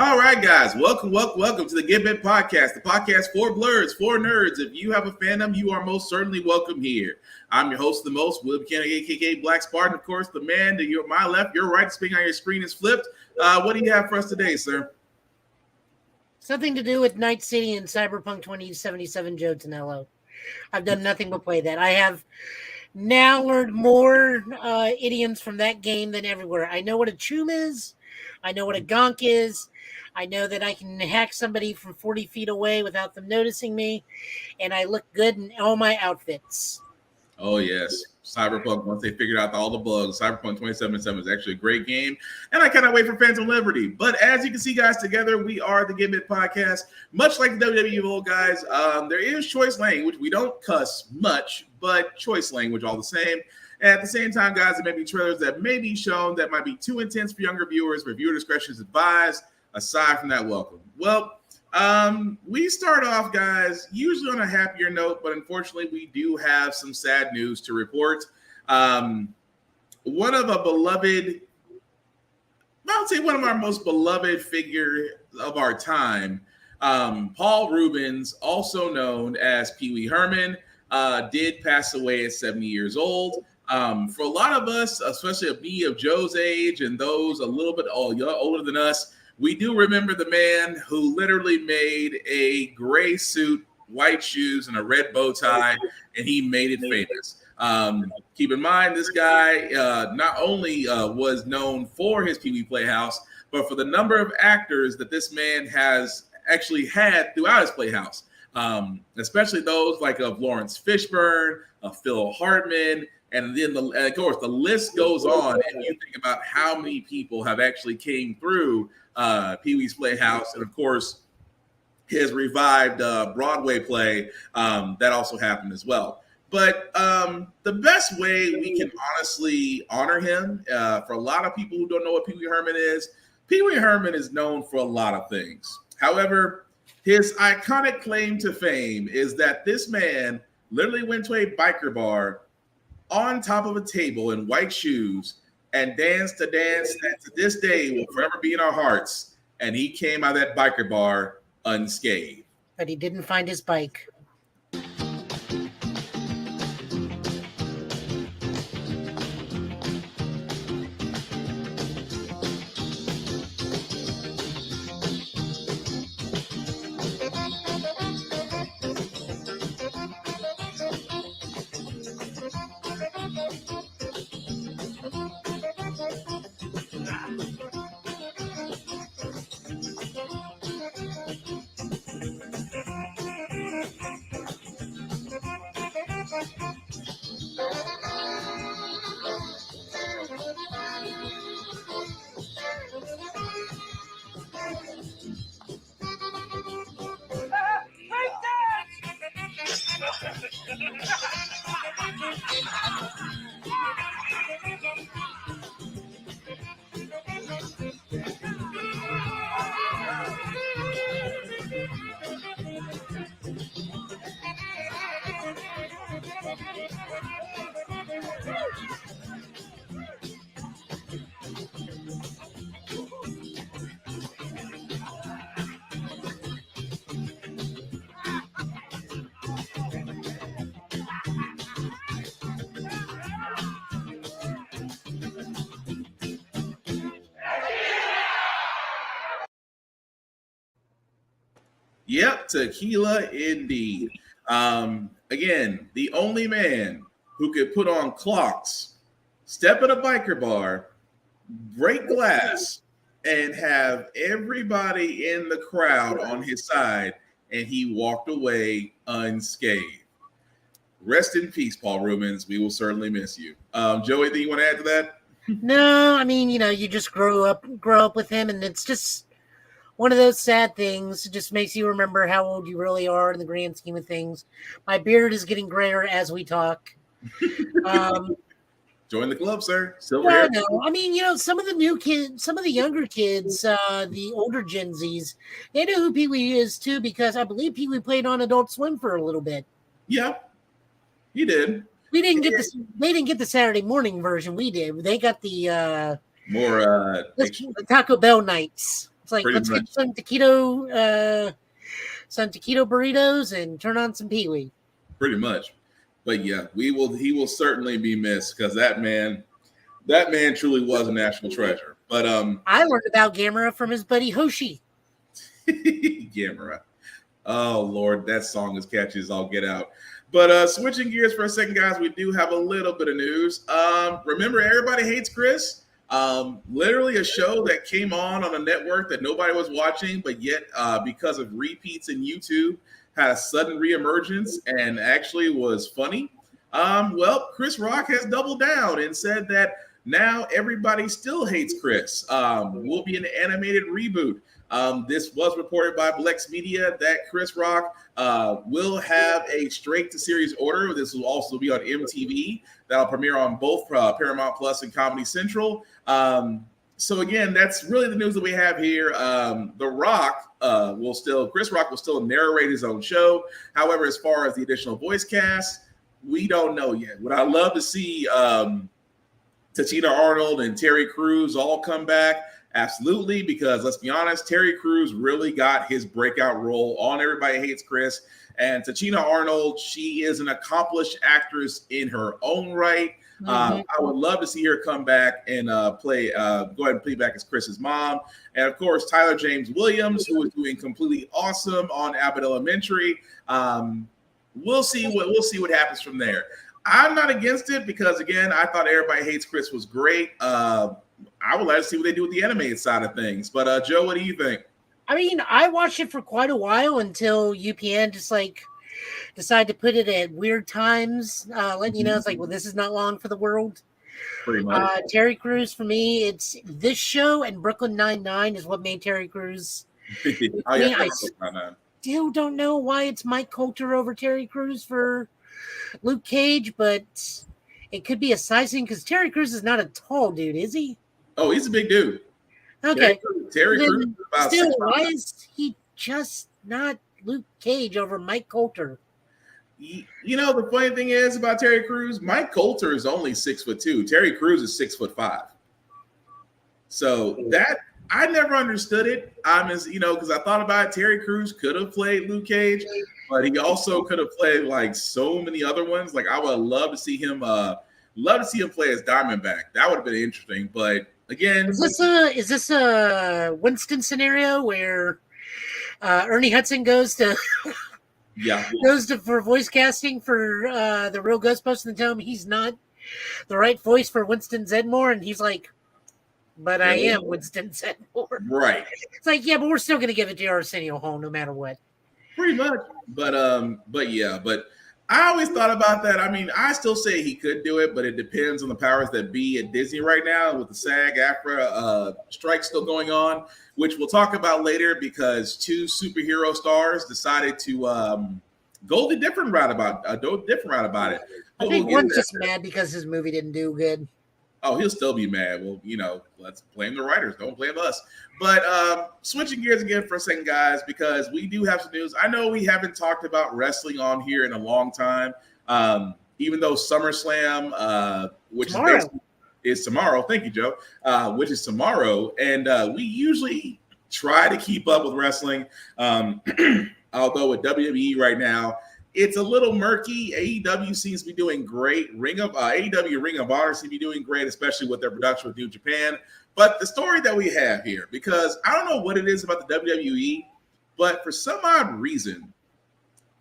All right, guys, welcome to the Get Bit Podcast, the podcast for blurs, for nerds. If you have a fandom, you are most certainly welcome here. I'm your host, the most, Will Buchanan, aka Black Spartan. Of course, the man to my left, your right, speaking on your screen is flipped. What do you have for us today, sir? Something to do with Night City and Cyberpunk 2077, Joe Tonello. I've done nothing but play that. I have now learned more idioms from that game than everywhere. I know what a choom is. I know what a gonk is. I know that I can hack somebody from 40 feet away without them noticing me. And I look good in all my outfits. Oh, yes. Cyberpunk, once they figured out all the bugs, Cyberpunk 2077 is actually a great game. And I cannot wait for Phantom Liberty. But as you can see, guys, together, we are the Get Bit Podcast. Much like the WWE Evolve, guys, there is choice language. We don't cuss much, but choice language all the same. And at the same time, guys, there may be trailers that may be shown that might be too intense for younger viewers, but viewer discretion is advised. Aside from that, welcome. Well, we start off, guys, usually on a happier note, but unfortunately, we do have some sad news to report. One of our most beloved figure of our time, Paul Reubens, also known as Pee Wee Herman, did pass away at 70 years old. For a lot of us, especially me of Joe's age and those a little bit older than us, we do remember the man who literally made a gray suit, white shoes, and a red bow tie, and he made it famous. Keep in mind, this guy not only was known for his Pee Wee Playhouse, but for the number of actors that this man has actually had throughout his Playhouse, especially those like of Lawrence Fishburne, of Phil Hartman, and then of course the list goes on. And you think about how many people have actually came through Pee Wee's Playhouse, and of course his revived Broadway play that also happened as well. But the best way we can honestly honor him, for a lot of people who don't know what Pee Wee Herman is, Pee Wee Herman is known for a lot of things. However, his iconic claim to fame is that this man literally went to a biker bar on top of a table in white shoes and danced a dance that to this day will forever be in our hearts. And he came out of that biker bar unscathed. But he didn't find his bike. Yep, tequila indeed. Again, the only man who could put on clocks, step at a biker bar, break glass, and have everybody in the crowd on his side, and he walked away unscathed. Rest in peace, Paul Reubens. We will certainly miss you. Joey, anything you want to add to that? No, I mean, you just grow up with him, and it's just one of those sad things. It just makes you remember how old you really are in the grand scheme of things. My beard is getting grayer as we talk. Join the club, sir. Silver hair. No. I mean, some of the new kids, some of the younger kids, the older Gen Zs, they know who Pee Wee is too, because I believe Pee Wee played on Adult Swim for a little bit. Yeah, he did. They didn't get the Saturday morning version. We did. They got the more the Taco Bell nights. It's like, Pretty let's much. get some taquito burritos and turn on some Pee Wee. Pretty much. But yeah, he will certainly be missed because that man truly was a national treasure. But I learned about Gamera from his buddy Hoshi. Gamera. Oh Lord, that song is catchy as all get out. But switching gears for a second, guys, we do have a little bit of news. Remember, Everybody Hates Chris. Literally a show that came on a network that nobody was watching, but yet because of repeats in YouTube, had a sudden reemergence and actually was funny. Well, Chris Rock has doubled down and said that now Everybody Still Hates Chris. Will be an animated reboot. This was reported by Blex Media that Chris Rock will have a straight to series order. This will also be on MTV. That'll premiere on both Paramount Plus and Comedy Central. So again, that's really the news that we have here. Chris Rock will still narrate his own show. However, as far as the additional voice cast, we don't know yet. Would I love to see Tachina Arnold and Terry Crews all come back? Absolutely, because let's be honest, Terry Crews really got his breakout role on Everybody Hates Chris. And Tachina Arnold, she is an accomplished actress in her own right. I would love to see her come back and go ahead and play back as Chris's mom. And of course, Tyler James Williams, who is doing completely awesome on Abbott Elementary. We'll see what happens from there. I'm not against it because, again, I thought Everybody Hates Chris was great. I would like to see what they do with the animated side of things. But Joe, what do you think? I mean, I watched it for quite a while until UPN just decided to put it at weird times, letting you know it's like, well, this is not long for the world. Pretty much. Terry Crews, for me, it's this show and Brooklyn Nine-Nine is what made Terry Crews. I still don't know why it's Mike Coulter over Terry Crews for Luke Cage, but it could be a size thing because Terry Crews is not a tall dude, is he? Oh, he's a big dude. Okay. Terry Crews is about still, 6'5". why is he just not Luke Cage over Mike Coulter? You know, the funny thing is about Terry Crews, Mike Coulter is only 6'2". Terry Crews is 6'5". So that I never understood it. Because I thought about it, Terry Crews could have played Luke Cage, but he also could have played like so many other ones. Like I would love to see him play as Diamondback. That would have been interesting. But again, is this a Winston scenario where Ernie Hudson goes for voice casting for the real Ghostbusters and tell him he's not the right voice for Winston Zeddemore, and he's like, but I am Winston Zeddemore. Right. It's like, yeah, but we're still going to give it to Arsenio Hall no matter what. Pretty much. But I always thought about that. I mean, I still say he could do it, but it depends on the powers that be at Disney right now with the SAG-AFTRA strike still going on, which we'll talk about later because two superhero stars decided to go a different route about it. I think one's just mad because his movie didn't do good. Oh, he'll still be mad. Well, let's blame the writers. Don't blame us. But switching gears again for a second, guys, because we do have some news. I know we haven't talked about wrestling on here in a long time, even though SummerSlam, which is tomorrow. Thank you, Joe. Which is tomorrow. And we usually try to keep up with wrestling. Although with WWE right now, it's a little murky. AEW seems to be doing great. AEW Ring of Honor seems to be doing great, especially with their production with New Japan. But the story that we have here, because I don't know what it is about the WWE, but for some odd reason,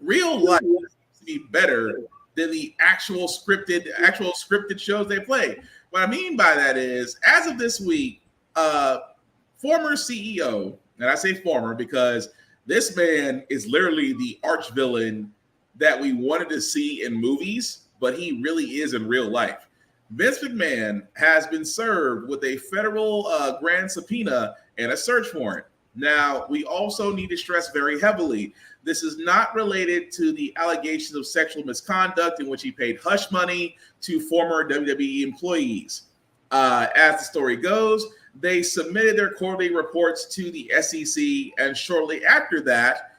real life seems to be better than the actual scripted shows they play. What I mean by that is, as of this week, former CEO, and I say former because this man is literally the arch villain that we wanted to see in movies, but he really is in real life. Vince McMahon has been served with a federal grand subpoena and a search warrant. Now, we also need to stress very heavily, this is not related to the allegations of sexual misconduct in which he paid hush money to former WWE employees. As the story goes, they submitted their quarterly reports to the SEC, and shortly after that,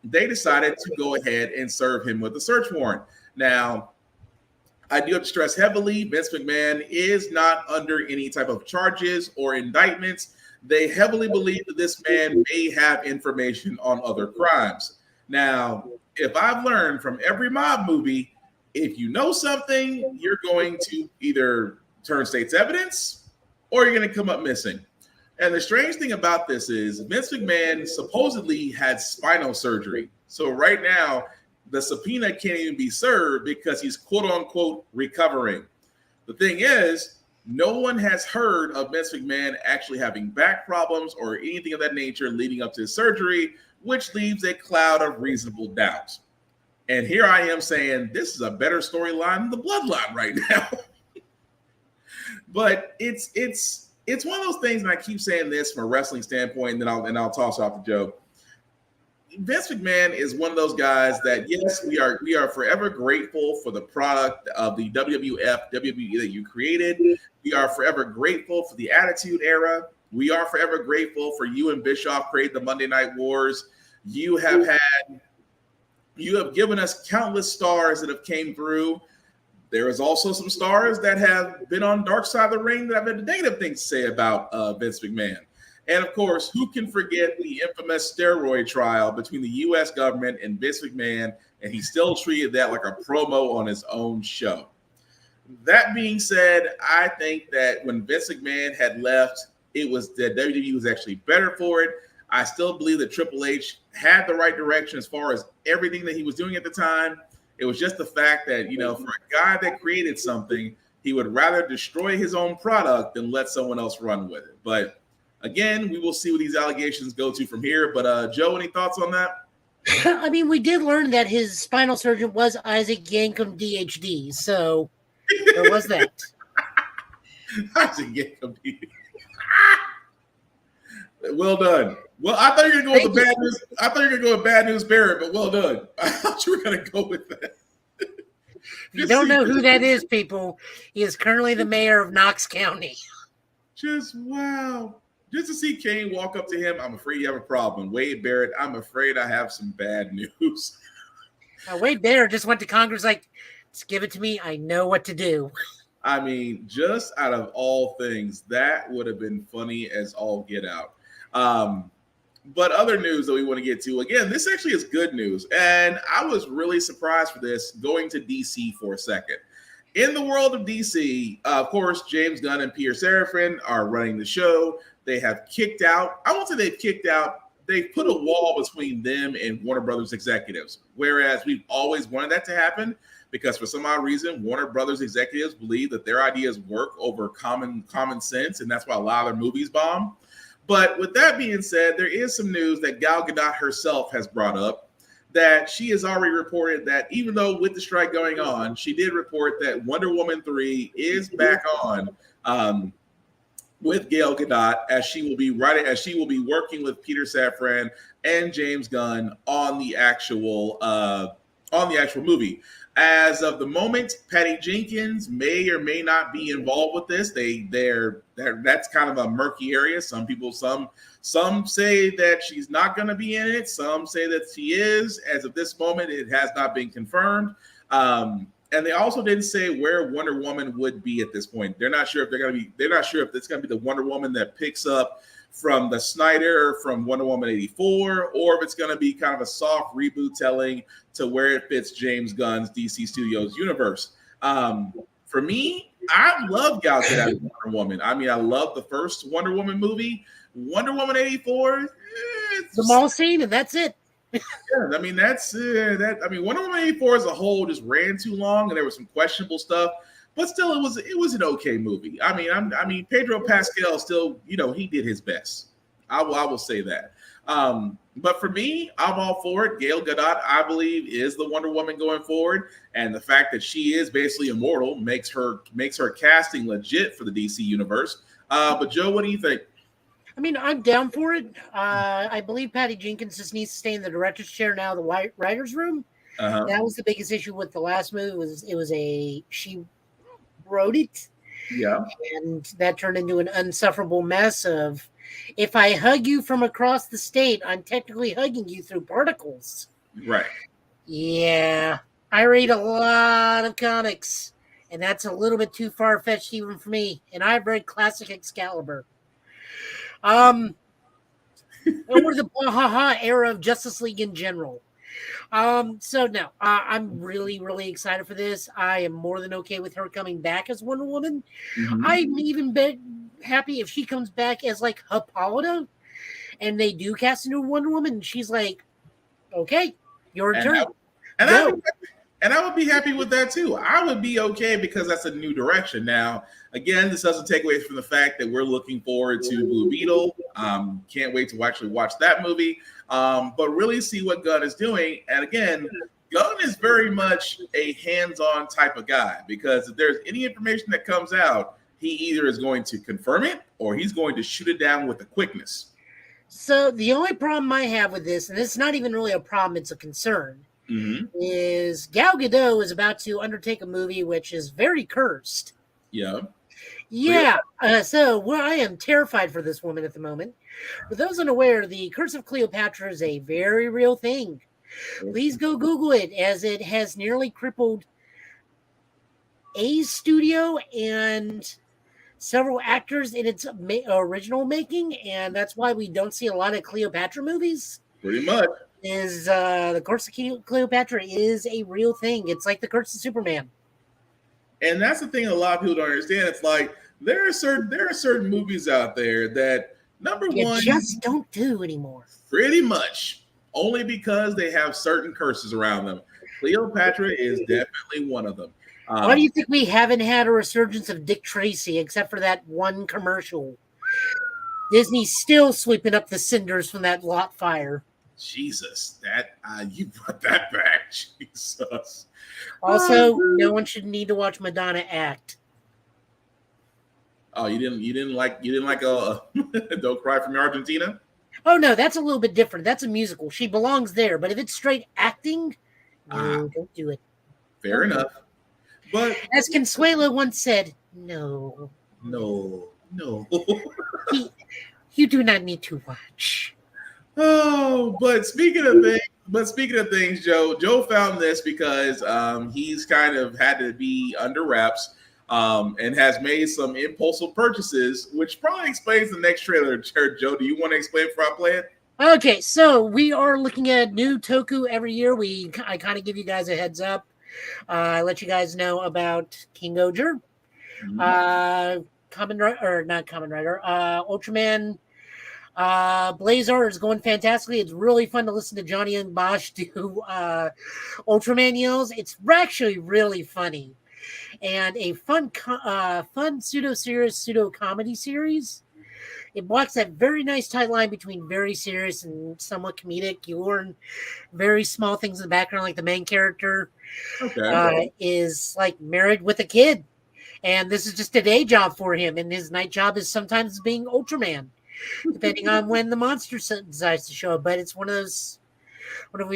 they decided to go ahead and serve him with a search warrant. Now, I do have to stress heavily, Vince McMahon is not under any type of charges or indictments. They heavily believe that this man may have information on other crimes. Now, if I've learned from every mob movie, if you know something, you're going to either turn state's evidence or you're going to come up missing. And the strange thing about this is Vince McMahon supposedly had spinal surgery. So right now, the subpoena can't even be served because he's quote unquote recovering. The thing is, no one has heard of Vince McMahon actually having back problems or anything of that nature leading up to his surgery, which leaves a cloud of reasonable doubt. And here I am saying this is a better storyline than the Bloodline right now. But it's one of those things, and I keep saying this from a wrestling standpoint, and then I'll toss off to Joe. Vince McMahon is one of those guys that, yes, we are forever grateful for the product of the WWF, WWE that you created. We are forever grateful for the Attitude Era. We are forever grateful for you and Bischoff creating the Monday Night Wars. You have given us countless stars that have came through. There is also some stars that have been on dark side of the ring that have had negative things to say about Vince McMahon. And of course, who can forget the infamous steroid trial between the U.S. government and Vince McMahon, and he still treated that like a promo on his own show. That being said, I think that when Vince McMahon had left, it was that WWE was actually better for it. I still believe that Triple H had the right direction as far as everything that he was doing at the time. It was just the fact that, you know, for a guy that created something, he would rather destroy his own product than let someone else run with it. But again, we will see what these allegations go to from here. But Joe, any thoughts on that? I mean, we did learn that his spinal surgeon was Isaac Yankem, DHD. So there was that. Isaac Yankem, DHD. Well done. Well, I thought you were going to go with bad news. I thought you were going to go with Bad News Barrett, but well done. I thought you were going to go with that. If you don't know who that is, people, he is currently the mayor of Knox County. Just wow. Just to see Kane walk up to him, I'm afraid you have a problem. Wade Barrett, I'm afraid I have some bad news. Wade Barrett just went to Congress like, just give it to me. I know what to do. I mean, just out of all things, that would have been funny as all get out. But other news that we want to get to, again, this actually is good news. And I was really surprised for this, going to DC for a second. In the world of DC, of course, James Gunn and Peter Seraphine are running the show. They have kicked out, I won't say they've kicked out, they've put a wall between them and Warner Brothers executives. Whereas we've always wanted that to happen because for some odd reason, Warner Brothers executives believe that their ideas work over common sense. And that's why a lot of their movies bomb. But with that being said, there is some news that Gal Gadot herself has brought up, that she has already reported that even though with the strike going on, she did report that Wonder Woman 3 is back on with Gal Gadot as she will be working with Peter Safran and James Gunn on the actual movie. As of the moment, Patty Jenkins may or may not be involved with this. That's kind of a murky area. Some say that she's not going to be in it. Some say that she is. As of this moment, it has not been confirmed. And they also didn't say where Wonder Woman would be at this point. They're not sure if it's going to be the Wonder Woman that picks up from the Snyder from Wonder Woman 84, or if it's going to be kind of a soft reboot telling to where it fits James Gunn's DC Studios universe. For me, I love Gal Gadot as Wonder Woman. I mean, I love the first Wonder Woman movie. Wonder Woman 84, the mall scene, and that's it. Yeah, I mean, that's that. I mean, Wonder Woman 84 as a whole just ran too long, and there was some questionable stuff. But still, it was an okay movie. I mean, Pedro Pascal still, he did his best. I will say that. But for me, I'm all for it. Gal Gadot, I believe, is the Wonder Woman going forward, and the fact that she is basically immortal makes her casting legit for the DC universe. But Joe, what do you think? I mean, I'm down for it. I believe Patty Jenkins just needs to stay in the director's chair now, the writer's room. Uh-huh. That was the biggest issue with the last movie. She wrote it, yeah, and that turned into an unsufferable mess of, if I hug you from across the state, I'm technically hugging you through particles. Right. Yeah, I read a lot of comics, and that's a little bit too far-fetched even for me, and I've read classic Excalibur. Or the blah era of Justice League in general. So no, I'm really, really excited for this. I am more than okay with her coming back as Wonder Woman. Mhm. I'm even happy if she comes back as like Hippolyta, and they do cast a new Wonder Woman, and she's like, "Okay, your And turn." I would be happy with that too. I would be okay because that's a new direction. Now, again, this doesn't take away from the fact that we're looking forward to Blue Beetle. Can't wait to actually watch that movie, but really see what Gunn is doing. And again, Gunn is very much a hands-on type of guy because if there's any information that comes out, he either is going to confirm it or he's going to shoot it down with a quickness. So the only problem I have with this, and it's not even really a problem, it's a concern, is Gal Gadot is about to undertake a movie which is very cursed. Yeah. Yeah. So I am terrified for this woman at the moment. For those unaware, the Curse of Cleopatra is a very real thing. Please go Google it, as it has nearly crippled a studio and several actors in its original making, and that's why we don't see a lot of Cleopatra movies. Pretty much. Is the Curse of Cleopatra is a real thing. It's like the Curse of Superman. And that's the thing a lot of people don't understand. It's like there are certain movies out there that one just don't do anymore. Pretty much. Only because they have certain curses around them. Cleopatra is definitely one of them. Why do you think we haven't had a resurgence of Dick Tracy except for that one commercial? Disney's still sweeping up the cinders from that lot fire. Jesus, that you brought that back. Jesus. Also, no one should need to watch Madonna act. Oh, you didn't like Don't Cry for Me, Argentina? Oh no, that's a little bit different. That's a musical. She belongs there. But if it's straight acting, no, don't do it. Fair enough. But as Consuelo once said, no. You do not need to watch. Oh, but speaking of things, Joe found this because he's kind of had to be under wraps and has made some impulsive purchases, which probably explains the next trailer. Joe, do you want to explain before I play it? Okay, so we are looking at new Toku every year. I kind of give you guys a heads up. I let you guys know about King Oger, Ultraman. Blazar is going fantastically. It's really fun to listen to Johnny and Bosch do Ultraman yells. It's actually really funny. And a fun pseudo-comedy series. It walks that very nice tight line between very serious and somewhat comedic. You learn very small things in the background, like the main character is like married with a kid. And this is just a day job for him. And his night job is sometimes being Ultraman, depending on when the monster decides to show up. But it's one of those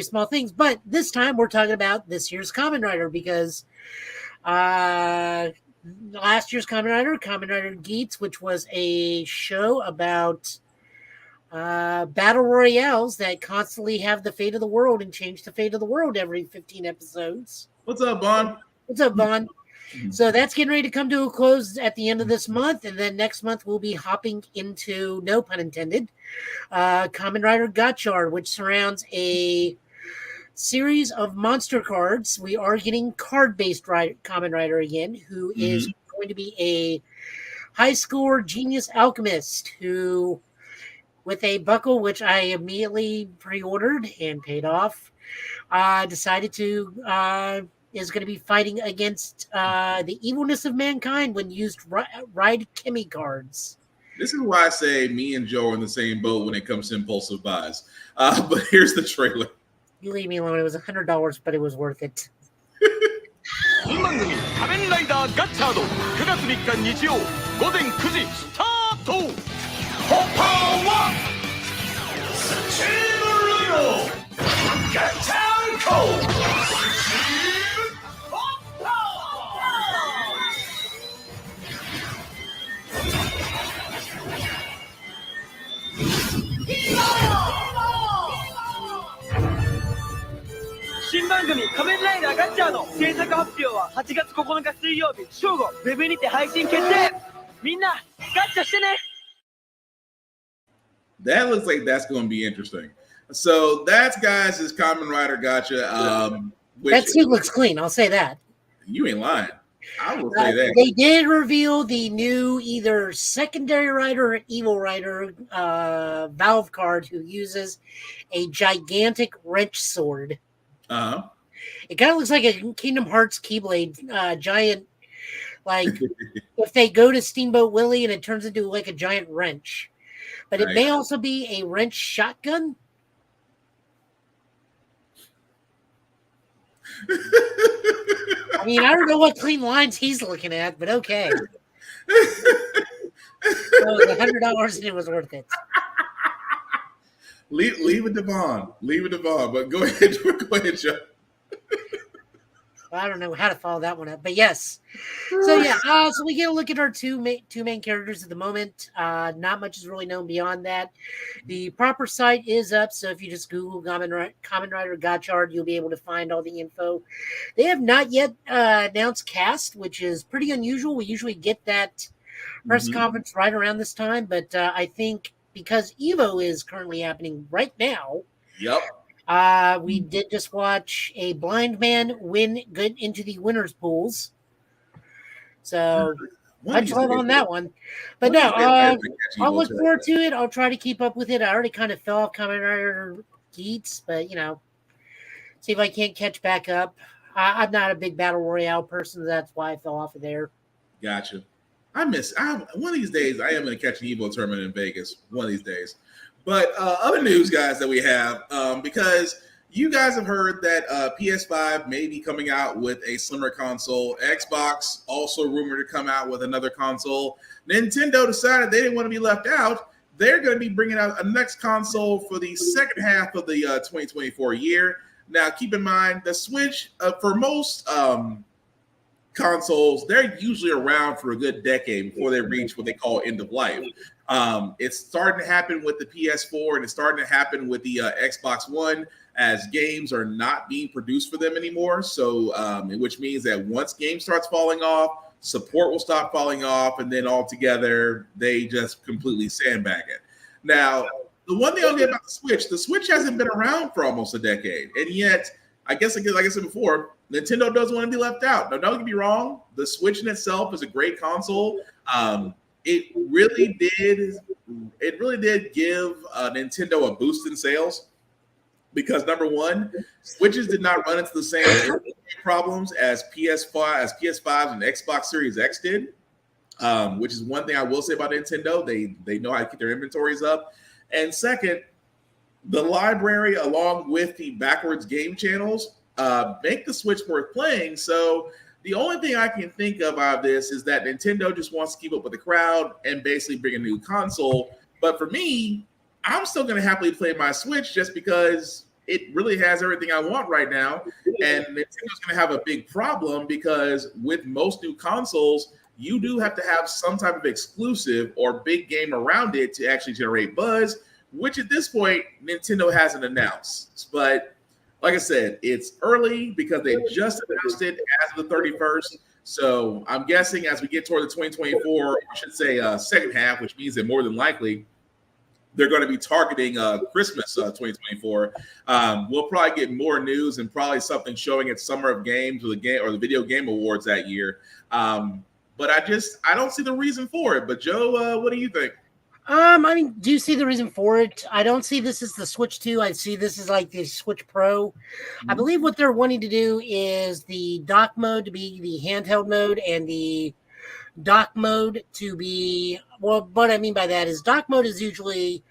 small things. But this time we're talking about this year's Kamen Rider because last year's Kamen Rider Geats, which was a show about battle royales that constantly have the fate of the world and change the fate of the world every 15 episodes. What's up, Bond? So that's getting ready to come to a close at the end of this month, and then next month we'll be hopping into, no pun intended, Kamen Rider Gotchard, which surrounds a series of monster cards. We are getting card-based Kamen Rider again, who is going to be a high-score genius alchemist who, with a buckle, which I immediately pre-ordered and paid off, decided to... is going to be fighting against the evilness of mankind when used Ride Kimi cards. This is why I say me and Joe are in the same boat when it comes to impulsive buys. But here's the trailer. You leave me alone. It was $100, but it was worth it. 本番組「仮面ライダーガッチャード」9月3日日曜午前9時スタート。ホッパーはスチームライドガッチャード。新番組「仮面ライダーガッチャード」制作発表は8月9日水曜日正午ウェブにて配信決定。みんなガッチャしてね。That looks like that's going to be interesting. So that's guys is Kamen Rider Gotcha. That suit looks clean. I'll say that. You ain't lying. I will say that. They did reveal the new either secondary rider or evil rider Valve card who uses a gigantic wrench sword. Uh-huh. It kind of looks like a Kingdom Hearts Keyblade, giant. Like if they go to Steamboat Willie and it turns into like a giant wrench. But it may also be a wrench shotgun. I mean, I don't know what clean lines he's looking at, but okay. It was $100 and it was worth it. Leave it to Vaughn. Leave it to Vaughn. But go ahead, Joe. I don't know how to follow that one up, but yes. So yeah, so we get a look at our two main characters at the moment. Not much is really known beyond that. The proper site is up, so if you just Google Kamen Rider Gotchard, you'll be able to find all the info. They have not yet announced cast, which is pretty unusual. We usually get that press conference right around this time, but I think because EVO is currently happening right now. Yep. We did just watch a blind man get into the winners pools. So much love on that one. But no, I'll look forward to it. I'll try to keep up with it. I already kind of fell off Kamen Rider Geats, but see if I can't catch back up. I'm not a big battle royale person. That's why I fell off of there. Gotcha. One of these days I am going to catch an Evo tournament in Vegas. One of these days. But other news, guys, that we have, because you guys have heard that PS5 may be coming out with a slimmer console. Xbox also rumored to come out with another console. Nintendo decided they didn't want to be left out. They're going to be bringing out a next console for the second half of the 2024 year. Now, keep in mind, the Switch, for most consoles, they're usually around for a good decade before they reach what they call end of life. It's starting to happen with the PS4 and it's starting to happen with the Xbox One as games are not being produced for them anymore. So, which means that once game starts falling off, support will stop falling off, and then altogether they just completely sandbag it. Now, the one thing I'll get about the Switch hasn't been around for almost a decade, and yet, I guess, like I said before, Nintendo doesn't want to be left out. Now, don't get me wrong, the Switch in itself is a great console. It really did give Nintendo a boost in sales because number one, Switches did not run into the same problems as PS5s and Xbox Series X did, which is one thing I will say about Nintendo. They know how to keep their inventories up. And second, the library along with the backwards game channels make the Switch worth playing. So the only thing I can think of out of this is that Nintendo just wants to keep up with the crowd and basically bring a new console. But for me, I'm still going to happily play my Switch just because it really has everything I want right now. And Nintendo's going to have a big problem because with most new consoles, you do have to have some type of exclusive or big game around it to actually generate buzz, which at this point, Nintendo hasn't announced. But like I said, it's early because they just announced it as of the 31st. So I'm guessing as we get toward the 2024, I should say second half, which means that more than likely they're going to be targeting Christmas 2024. We'll probably get more news and probably something showing at Summer of Games or the Video Game Awards that year. But I don't see the reason for it. But Joe, what do you think? I mean, do you see the reason for it? I don't see this as the Switch 2. I see this as like the Switch Pro. Mm-hmm. I believe what they're wanting to do is the dock mode to be the handheld mode and the dock mode to be, well, what I mean by that is dock mode is usually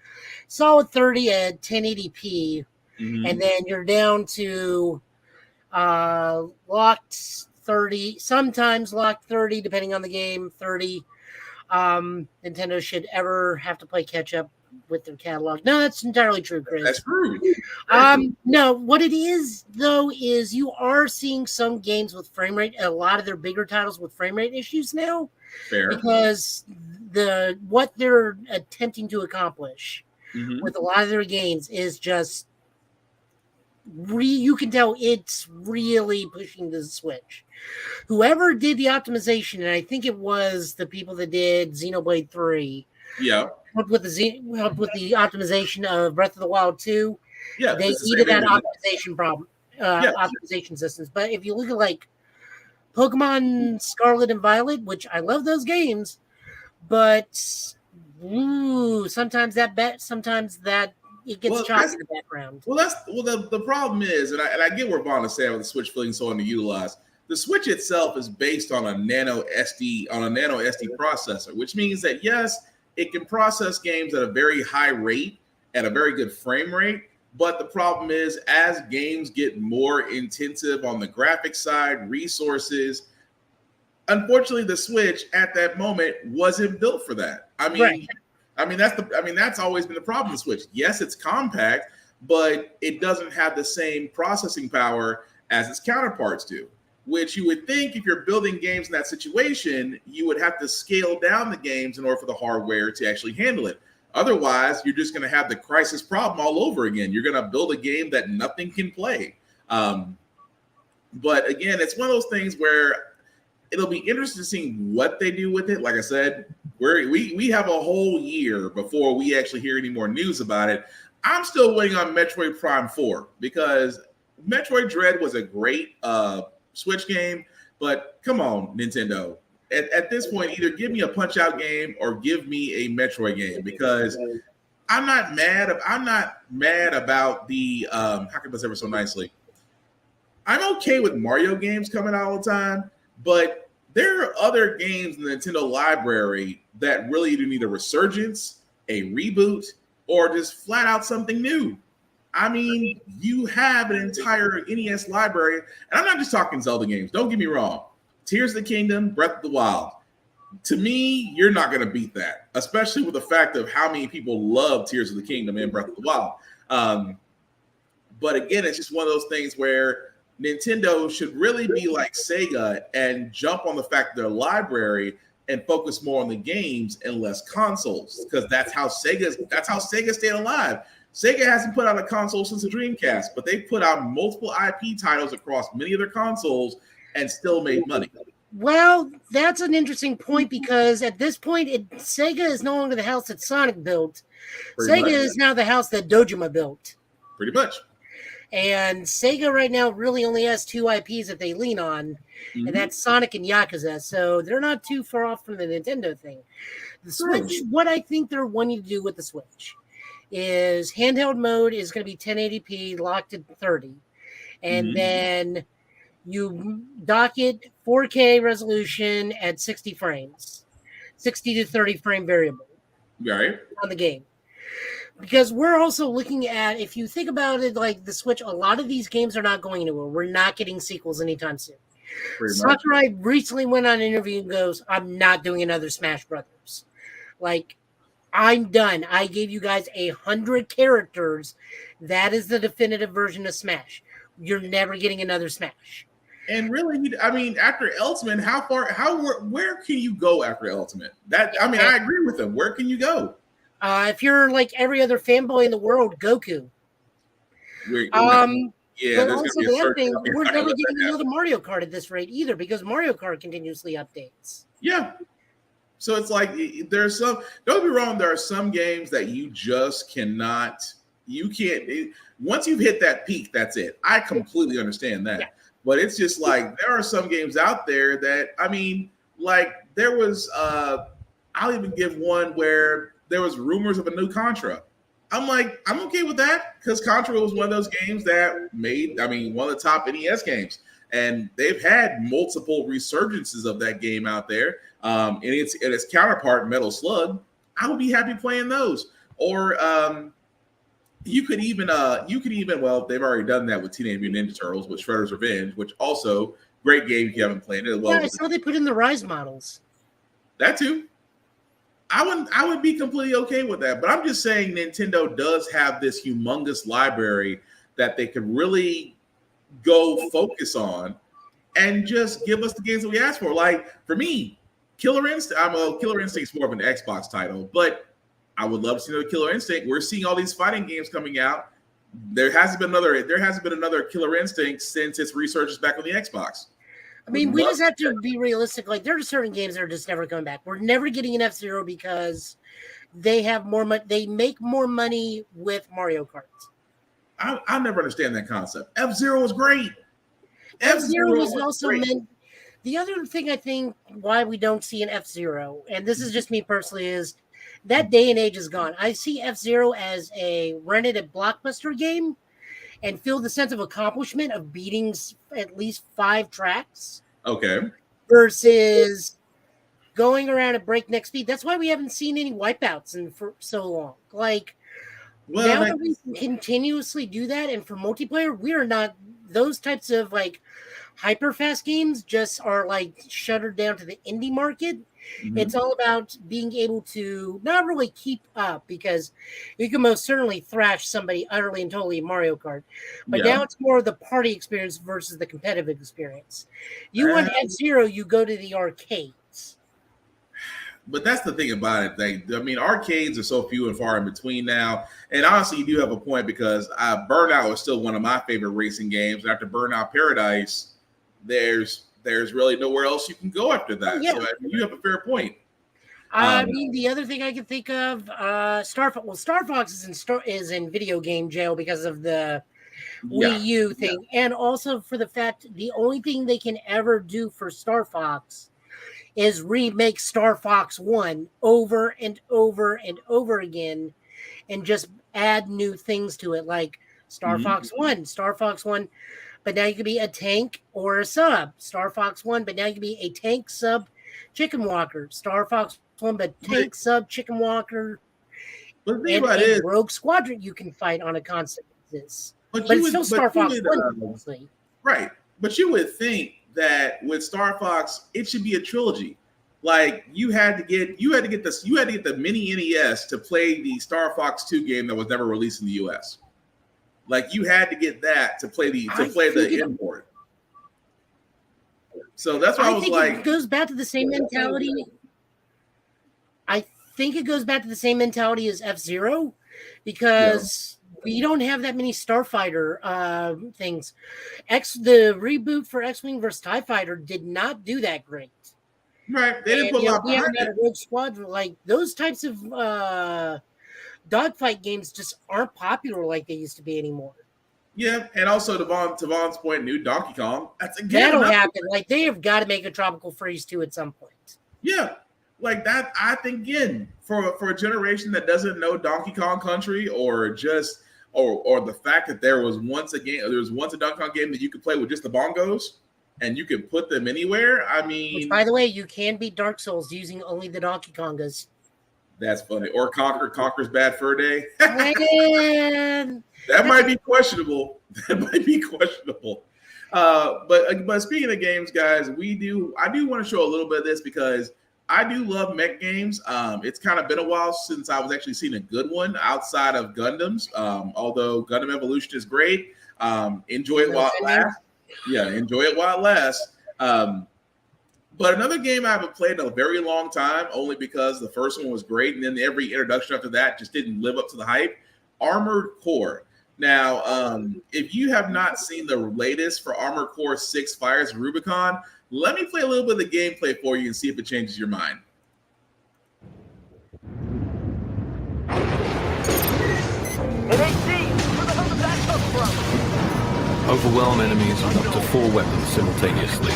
solid 30 at 1080p, and then you're down to locked 30, sometimes locked 30, depending on the game, 30. Nintendo should ever have to play catch up with their catalog. No, that's entirely true, Chris. That's true. No, what it is though is you are seeing some games with frame rate, a lot of their bigger titles with frame rate issues now. Fair. Because what they're attempting to accomplish with a lot of their games is just you can tell it's really pushing the Switch. Whoever did the optimization, and I think it was the people that did Xenoblade 3, Yeah. Helped with the optimization of Breath of the Wild 2. Yeah. They it's the same needed that engine. optimization problem, Yeah. optimization systems. But if you look at like Pokemon Scarlet and Violet, which I love those games, but sometimes that it gets Well, choppy in the background. the problem is, and I get where Vaughn is saying with the Switch feeling so underutilized. The Switch itself is based on a nano SD processor, which means that yes, it can process games at a very high rate, at a very good frame rate. But the problem is, as games get more intensive on the graphics side, resources, unfortunately, the Switch at that moment wasn't built for that. Right. That's always been the problem with Switch. Yes, it's compact, but it doesn't have the same processing power as its counterparts do. Which you would think, if you're building games in that situation, you would have to scale down the games in order for the hardware to actually handle it. Otherwise, you're just going to have the crisis problem all over again. You're going to build a game that nothing can play. But again, it's one of those things where it'll be interesting to see what they do with it. Like I said, we have a whole year before we actually hear any more news about it. I'm still waiting on Metroid Prime 4 because Metroid Dread was a great Switch game, but come on, Nintendo. At this point, either give me a Punch-Out game or give me a Metroid game, because I'm not mad about the how can I say it so nicely? I'm okay with Mario games coming out all the time, but there are other games in the Nintendo library that really either need a resurgence, a reboot, or just flat out something new. I mean, you have an entire NES library, and I'm not just talking Zelda games. Don't get me wrong. Tears of the Kingdom, Breath of the Wild. To me, you're not going to beat that, especially with the fact of how many people love Tears of the Kingdom and Breath of the Wild. But again, it's just one of those things where Nintendo should really be like Sega and jump on the fact of their library and focus more on the games and less consoles, because that's how Sega stayed alive. Sega hasn't put out a console since the Dreamcast, but they've put out multiple IP titles across many of their consoles and still made money. Well, that's an interesting point, because at this point, Sega is no longer the house that Sonic built. Sega is now the house that Dojima built. Pretty much. And Sega right now really only has two IPs that they lean on, and that's Sonic and Yakuza. So they're not too far off from the Nintendo thing. The Switch, what I think they're wanting to do with the Switch is handheld mode is going to be 1080p locked at 30. And then you dock it 4K resolution at 60 frames, 60 to 30 frame variable on the game. Because we're also looking at, if you think about it, like the Switch, a lot of these games are not going anywhere. We're not getting sequels anytime soon. Sakurai recently went on an interview and goes, I'm not doing another Smash Brothers. Like, I'm done. I gave you guys 100 characters. That is the definitive version of Smash. You're never getting another Smash. And really, I mean, after Ultimate, where can you go after Ultimate? I agree with him. Where can you go? If you're like every other fanboy in the world, Goku. There's also the other thing, we're never getting another Mario Kart at this rate either, because Mario Kart continuously updates. Yeah. So it's like there's some, don't be wrong, there are some games that you just cannot, once you've hit that peak, that's it. I completely understand that. Yeah. But it's just like, there are some games out there that, I mean, like there was, I'll even give one where there was rumors of a new Contra. I'm like, I'm okay with that, because Contra was one of those games that made, one of the top NES games. And they've had multiple resurgences of that game out there. And its counterpart, Metal Slug, I would be happy playing those. Or you could even, well, they've already done that with Teenage Mutant Ninja Turtles with Shredder's Revenge, which also great game if you haven't played it. Well, I saw they put in the Rise models. That too. I would be completely okay with that. But I'm just saying Nintendo does have this humongous library that they could really go focus on and just give us the games that we asked for. Like for me, Killer Instinct, Killer Instinct's more of an Xbox title, but I would love to see another Killer Instinct. We're seeing all these fighting games coming out. There hasn't been another Killer Instinct since its resurgence back on the Xbox. I mean, we just have to be realistic. Like, there are certain games that are just never coming back. We're never getting an F-Zero because they have more money. They make more money with Mario Kart. I never understand that concept. F-Zero was great. F-Zero was also meant. The other thing I think why we don't see an F-Zero, and this is just me personally, is that day and age is gone. I see F-Zero as a rented a Blockbuster game and feel the sense of accomplishment of beating at least 5 tracks. Okay. Versus going around at breakneck speed. That's why we haven't seen any wipeouts for so long. Like, now that we can continuously do that, and for multiplayer, we are not those types of like hyper fast games just are like shuttered down to the indie market. Mm-hmm. It's all about being able to not really keep up, because you can most certainly thrash somebody utterly and totally in Mario Kart. But now it's more of the party experience versus the competitive experience. You want F-Zero, you go to the arcades. But that's the thing about it. I mean, arcades are so few and far in between now. And honestly, you do have a point, because Burnout is still one of my favorite racing games. And after Burnout Paradise, there's really nowhere else you can go after that. So I mean, you have a fair point. I mean, the other thing I can think of, Star Fox is in video game jail because of the Wii U thing, and also for the fact the only thing they can ever do for Star Fox is remake Star Fox 1 over and over and over again, and just add new things to it, like Star Fox 1, but now you can be a tank or a sub. Star Fox 1, but now you can be a tank, sub, chicken walker. Star Fox 1, but tank, sub, chicken walker. But the thing about it is, Rogue Squadron you can fight on a constant basis. But it's still Star Fox 1, mostly. Right. But you would think that with Star Fox, it should be a trilogy. Like you had to get the mini NES to play the Star Fox 2 game that was never released in the US. Like you had to get that to play the import. So that's why I was like, it goes back to the same mentality. I think it goes back to the same mentality as F-Zero, because we don't have that many Starfighter things. The reboot for X-Wing versus TIE Fighter did not do that great. Right. They didn't put a lot behind it. Rogue Squadron, like those types of dogfight games just aren't popular like they used to be anymore. Yeah, and also to Vaughn's point, new Donkey Kong. That'll happen. Like they have got to make a Tropical Freeze 2 at some point. Yeah, like that. I think again for a generation that doesn't know Donkey Kong Country, or just or the fact that there was once a Donkey Kong game that you could play with just the bongos and you could put them anywhere. I mean, which, by the way, you can beat Dark Souls using only the Donkey Kongas. That's funny. Or Conker's Bad Fur Day. Man. That might be questionable. But speaking of games, guys, I do want to show a little bit of this, because I do love mech games. It's kind of been a while since I was actually seeing a good one outside of Gundams. Although Gundam Evolution is great. Enjoy it while it lasts. Yeah, enjoy it while it lasts. But another game I haven't played in a very long time, only because the first one was great, and then every introduction after that just didn't live up to the hype. Armored Core. Now, if you have not seen the latest for Armored Core 6 Fires of Rubicon, let me play a little bit of the gameplay for you and see if it changes your mind. Overwhelm enemies with up to 4 weapons simultaneously,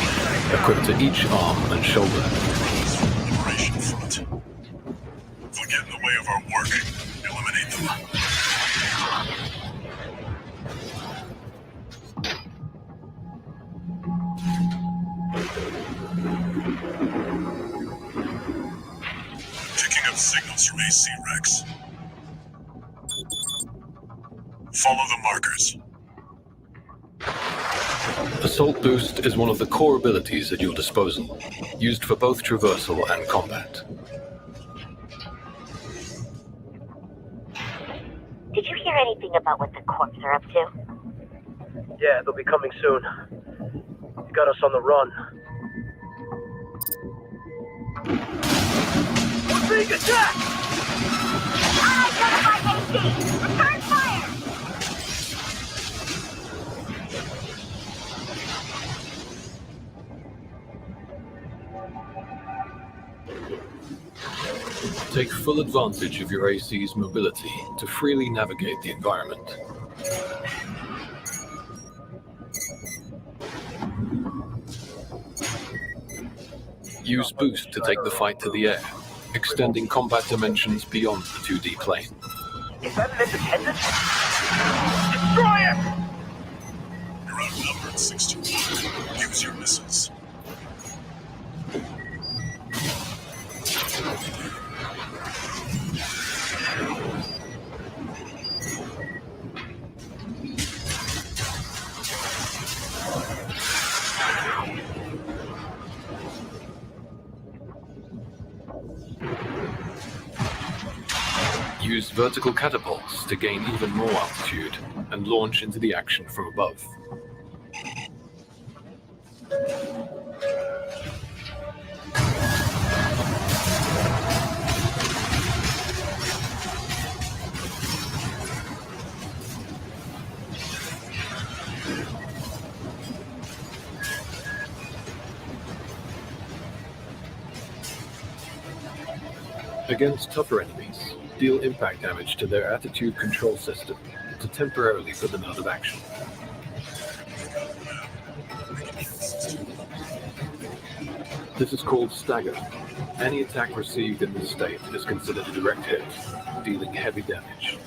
equipped to each arm and shoulder. Liberation Front. If we get in the way of our work, eliminate them. Picking up signals from AC Rex. Follow the markers. Assault Boost is one of the core abilities at your disposal, used for both traversal and combat. Did you hear anything about what the Corps are up to? Yeah, they'll be coming soon. Got us on the run. We're being attacked! Unidentified AC! Return fire! Take full advantage of your AC's mobility to freely navigate the environment. Use boost to take the fight to the air, extending combat dimensions beyond the 2D plane. Is that an independent? Destroy it! You're outnumbered 6-1. Use your missiles. Use vertical catapults to gain even more altitude and launch into the action from above. Against tougher enemies, deal impact damage to their attitude control system to temporarily put them out of action. This is called stagger. Any attack received in this state is considered a direct hit, dealing heavy damage.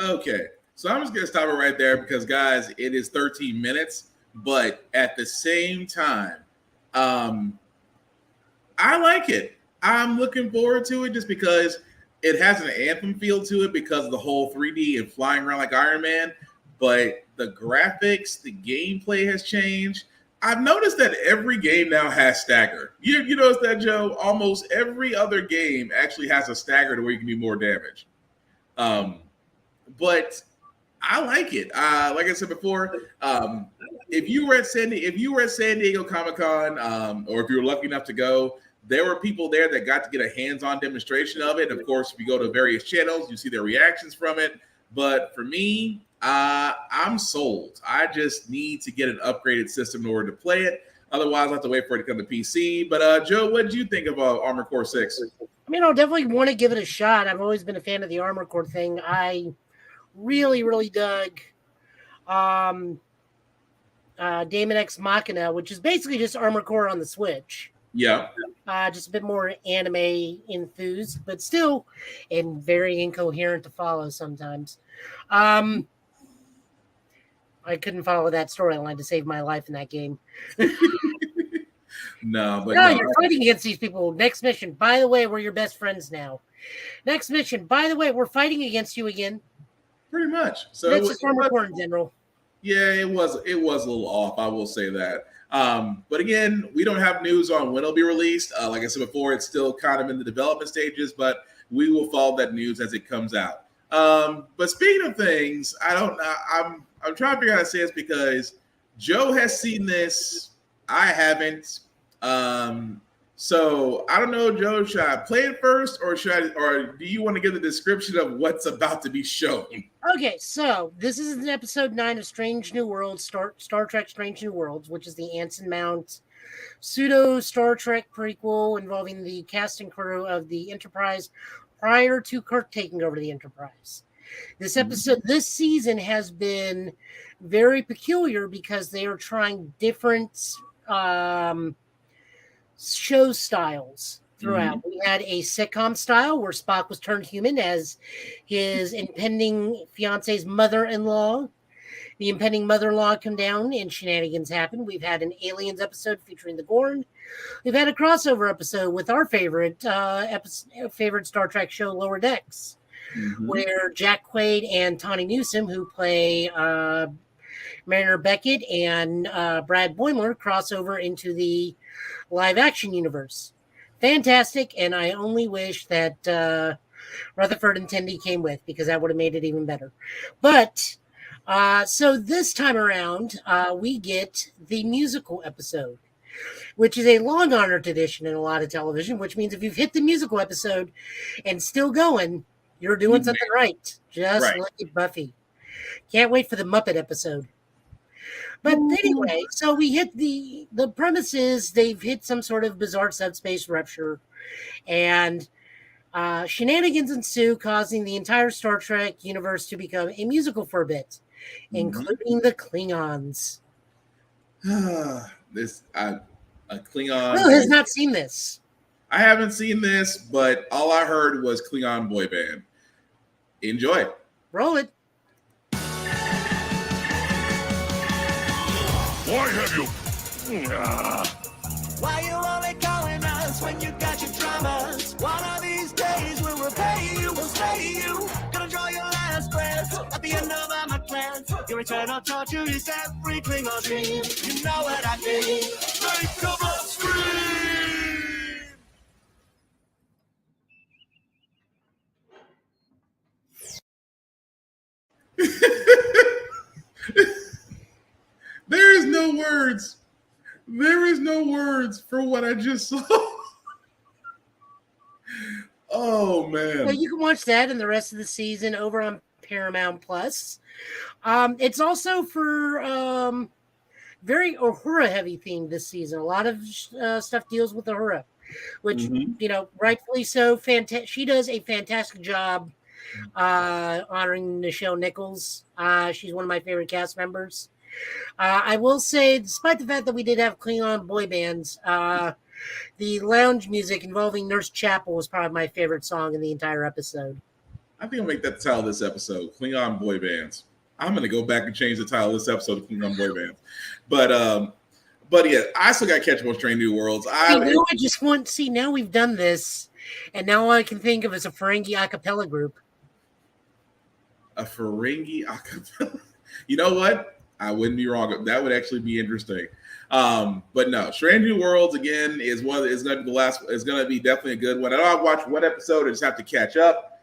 Okay, so I'm just going to stop it right there because, guys, it is 13 minutes. But at the same time, I like it. I'm looking forward to it just because it has an Anthem feel to it because of the whole 3D and flying around like Iron Man. But the graphics, the gameplay has changed. I've noticed that every game now has stagger. You notice that, Joe? Almost every other game actually has a stagger to where you can do more damage. But I like it. Like I said before, if you were at San Diego Comic-Con, or if you were lucky enough to go, there were people there that got to get a hands-on demonstration of it. Of course, if you go to various channels, you see their reactions from it. But for me, I'm sold. I just need to get an upgraded system in order to play it. Otherwise, I have to wait for it to come to PC. But Joe, what did you think of Armored Core 6? I mean, I'll definitely want to give it a shot. I've always been a fan of the Armored Core thing. I really, really dug Daemon X Machina, which is basically just Armored Core on the Switch. Yeah. Just a bit more anime enthused, but still and very incoherent to follow sometimes. I couldn't follow that storyline to save my life in that game. No, you're fighting against these people. Next mission, by the way, we're your best friends now. Next mission, by the way, we're fighting against you again. Pretty much. So that's just Armored Core in general. Yeah, it was a little off. I will say that. But again, we don't have news on when it'll be released. Like I said before, it's still kind of in the development stages, but we will follow that news as it comes out. But speaking of things, I'm trying to figure out how to say this because Joe has seen this. I haven't. So I don't know, Joe, should I play it first or do you want to give the description of what's about to be shown? Okay, so this is an episode 9 of Strange New Worlds, Star Trek Strange New Worlds, which is the Anson Mount pseudo Star Trek prequel involving the cast and crew of the Enterprise prior to Kirk taking over the Enterprise. This episode, this season has been very peculiar because they are trying different show styles throughout. We had a sitcom style where Spock was turned human as his impending fiance's mother-in-law. The impending mother-in-law come down and shenanigans happen. We've had an Aliens episode featuring the Gorn. We've had a crossover episode with our favorite Star Trek show, Lower Decks, where Jack Quaid and Tawny Newsome, who play Mariner Beckett and Brad Boimler, cross over into the live-action universe. Fantastic, and I only wish that Rutherford and Tendi came with, because that would have made it even better. But, so this time around, we get the musical episode, which is a long-honored tradition in a lot of television, which means if you've hit the musical episode and still going, you're doing something right. Just like Buffy. Can't wait for the Muppet episode. But anyway, so we hit the premise is they've hit some sort of bizarre subspace rupture, and shenanigans ensue, causing the entire Star Trek universe to become a musical for a bit, including the Klingons. A Klingon. Who has not seen this? I haven't seen this, but all I heard was Klingon boy band. Enjoy it. Roll it. Why have you? Why you only calling us when you got your dramas? One of these days we'll repay you, we'll slay you. Gonna draw your last breath at the end of my class. Your eternal torture is every Klingon dream. You know what I mean? Think of a scream! There is no words. There is no words for what I just saw. Oh man! Well, you can watch that and the rest of the season over on Paramount Plus. It's also for very Uhura heavy theme this season. A lot of stuff deals with Uhura, which you know, rightfully so. She does a fantastic job honoring Nichelle Nichols. She's one of my favorite cast members. I will say, despite the fact that we did have Klingon boy bands, the lounge music involving Nurse Chapel was probably my favorite song in the entire episode. I think I'll make that the title of this episode, Klingon boy bands. I'm going to go back and change the title of this episode to Klingon boy bands. But yeah, I still got to catch up on Strange New Worlds. I just want to see, now we've done this, and now all I can think of is a Ferengi a cappella group. A Ferengi a cappella? You know what? I wouldn't be wrong. That would actually be interesting. But no, Strange New Worlds again is going to be definitely a good one. I know I watched one episode. I just have to catch up.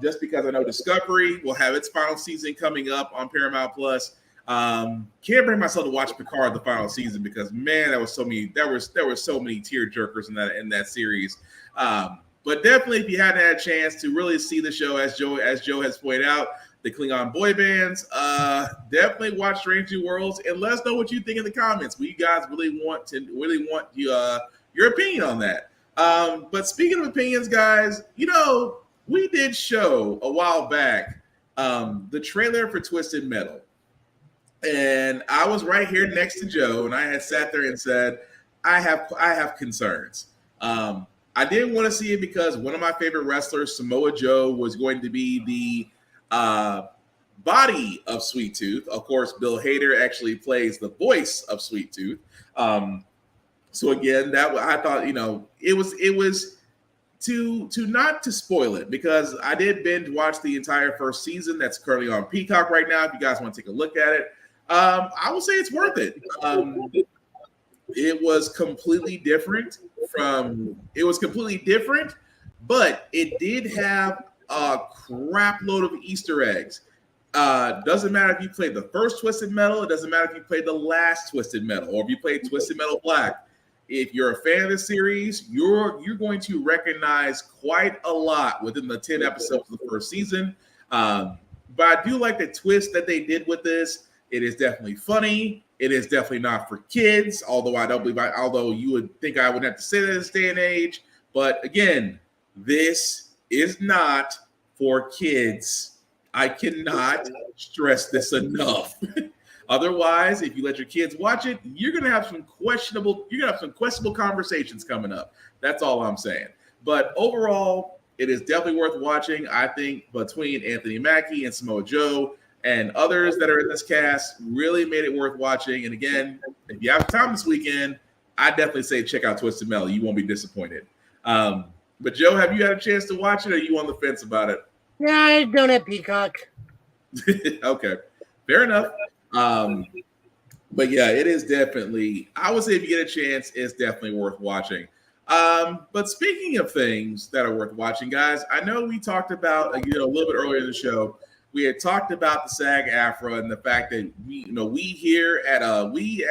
Just because I know Discovery will have its final season coming up on Paramount Plus. Can't bring myself to watch Picard the final season because man, there were so many tear jerkers in that series. But definitely, if you hadn't had a chance to really see the show, as Joe has pointed out, the Klingon boy bands, definitely watch Strange New Worlds and let us know what you think in the comments. We guys really want your opinion on that. But speaking of opinions, guys, you know, we did show a while back the trailer for Twisted Metal. And I was right here next to Joe, and I had sat there and said, I have concerns. I didn't want to see it because one of my favorite wrestlers, Samoa Joe, was going to be the body of Sweet Tooth. Of course, Bill Hader actually plays the voice of Sweet Tooth. So again, that I thought, you know, it was to not to spoil it, because I did binge watch the entire first season that's currently on Peacock right now. If you guys want to take a look at it, I will say it's worth it. It was completely different but it did have a crap load of Easter eggs. Doesn't matter if you played the first Twisted Metal, it doesn't matter if you played the last Twisted Metal, or if you played Twisted Metal Black. If you're a fan of the series, you're going to recognize quite a lot within the 10 episodes of the first season. But I do like the twist that they did with this. It is definitely funny. It is definitely not for kids, although you would think I would have to say that in this day and age. But again, this is not for kids. I cannot stress this enough. Otherwise, if you let your kids watch it, you're gonna have some questionable conversations coming up. That's all I'm saying. But overall, it is definitely worth watching. I think between Anthony Mackie and Samoa Joe and others that are in this cast really made it worth watching. And again, if you have time this weekend, I definitely say check out Twisted Metal. You won't be disappointed. But Joe, have you had a chance to watch it, or are you on the fence about it? Yeah, I don't have Peacock. Okay, fair enough. But yeah, it is definitely, I would say if you get a chance, it's definitely worth watching. But speaking of things that are worth watching, guys, I know we talked about, a little bit earlier in the show, we had talked about the SAG-AFTRA and the fact that we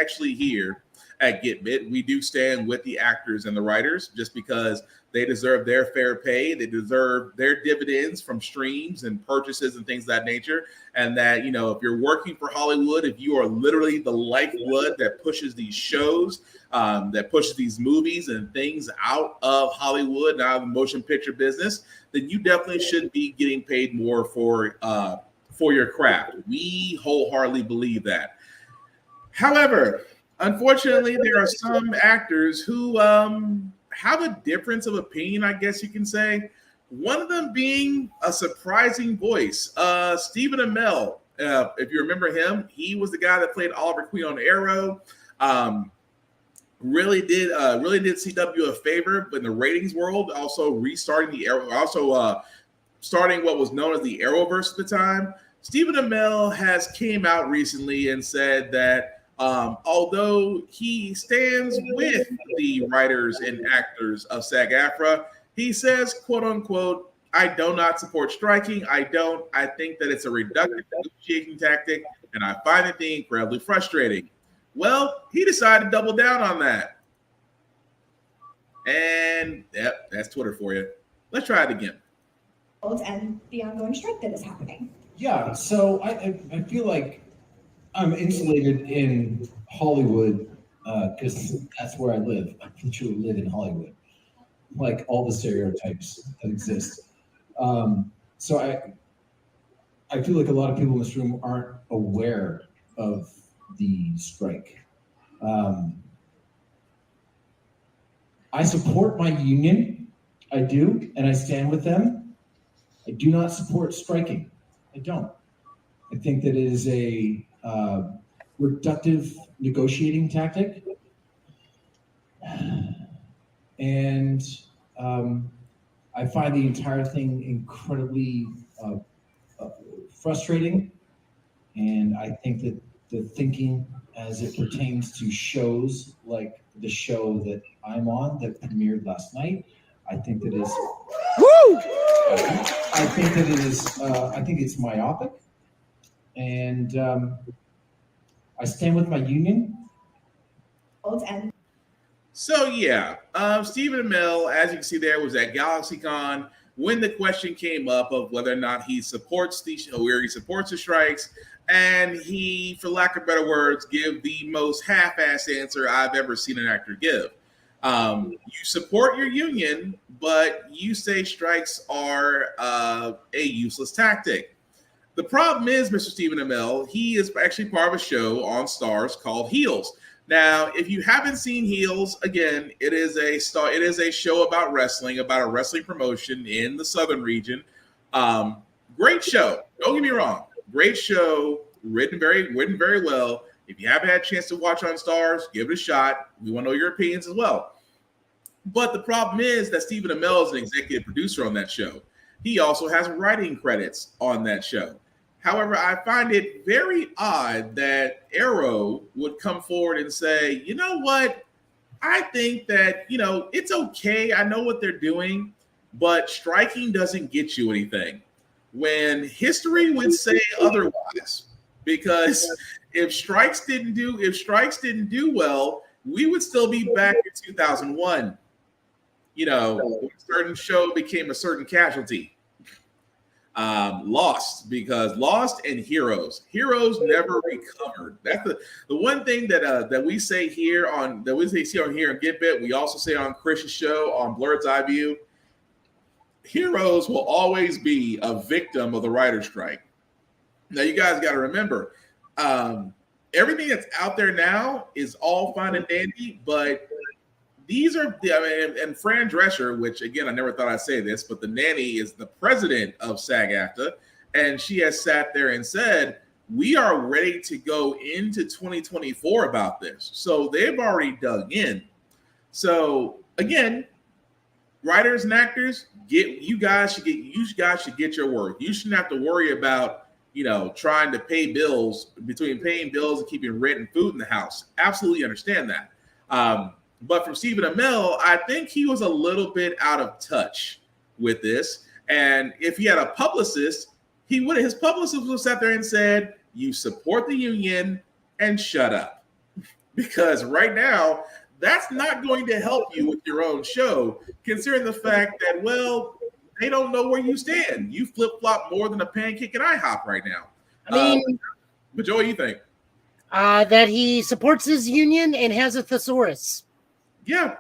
actually here at GetBit. We do stand with the actors and the writers just because they deserve their fair pay. They deserve their dividends from streams and purchases and things of that nature. And that, you know, if you're working for Hollywood, if you are literally the lifeblood that pushes these shows, that pushes these movies and things out of Hollywood and out of the motion picture business, then you definitely should be getting paid more for your craft. We wholeheartedly believe that. However, unfortunately, there are some actors who have a difference of opinion, I guess you can say. One of them being a surprising voice, Stephen Amell. If you remember him, he was the guy that played Oliver Queen on Arrow. Really did CW a favor in the ratings world, also restarting the Arrow, also starting what was known as the Arrowverse at the time. Stephen Amell has came out recently and said that although he stands with the writers and actors of SAG-AFTRA, he says, quote unquote, I do not support striking. I think that it's a reductive negotiating tactic, and I find it incredibly frustrating. Well, he decided to double down on that. And yep, that's Twitter for you. Let's try it again. And the ongoing strike that is happening. Yeah, so I feel like I'm insulated in Hollywood because that's where I live. I literally live in Hollywood, like all the stereotypes that exist. So I feel like a lot of people in this room aren't aware of the strike. I support my union, I do, and I stand with them. I do not support striking. I don't. I think that it is a reductive negotiating tactic. And I find the entire thing incredibly frustrating. And I think that the thinking as it pertains to shows like the show that I'm on that premiered last night, I think that is I think that it is I think it's myopic, and I stand with my union. So yeah, Stephen Amell, as you can see there, was at GalaxyCon when the question came up of whether or not he supports the strikes, and he, for lack of better words, give the most half-assed answer I've ever seen an actor give. You support your union, but you say strikes are a useless tactic. The problem is, Mr. Stephen Amell, he is actually part of a show on Starz called Heels. Now, if you haven't seen Heels, again, it is a show about wrestling, about a wrestling promotion in the Southern region. Great show. Don't get me wrong. Great show, written very well. If you haven't had a chance to watch on Starz, give it a shot. We want to know your opinions as well. But the problem is that Stephen Amell is an executive producer on that show. He also has writing credits on that show. However, I find it very odd that Arrow would come forward and say, you know what? I think that, it's okay. I know what they're doing, but striking doesn't get you anything. When history would say otherwise, because if strikes didn't do well, we would still be back in 2001. A certain show became a certain casualty. Lost and Heroes never recovered. That's the one thing that we say here on here on Get Bit. We also say on Chris's show on Blurred's Eye View. Heroes will always be a victim of the writer's strike. Now you guys got to remember, everything that's out there now is all fine and dandy, but these are, and Fran Drescher, which again, I never thought I'd say this, but the nanny is the president of SAG-AFTRA, and she has sat there and said, we are ready to go into 2024 about this. So they've already dug in. So again, writers and actors, you guys should get your worth. You shouldn't have to worry about, trying to pay bills, between paying bills and keeping rent and food in the house. Absolutely understand that. But from Stephen Amell, I think he was a little bit out of touch with this. And if he had a publicist, his publicist would have sat there and said, you support the union and shut up. because right now that's not going to help you with your own show, considering the fact that, well, they don't know where you stand. You flip-flop more than a pancake and IHOP right now. I mean, but Joe, what do you think? That he supports his union and has a thesaurus. Yeah,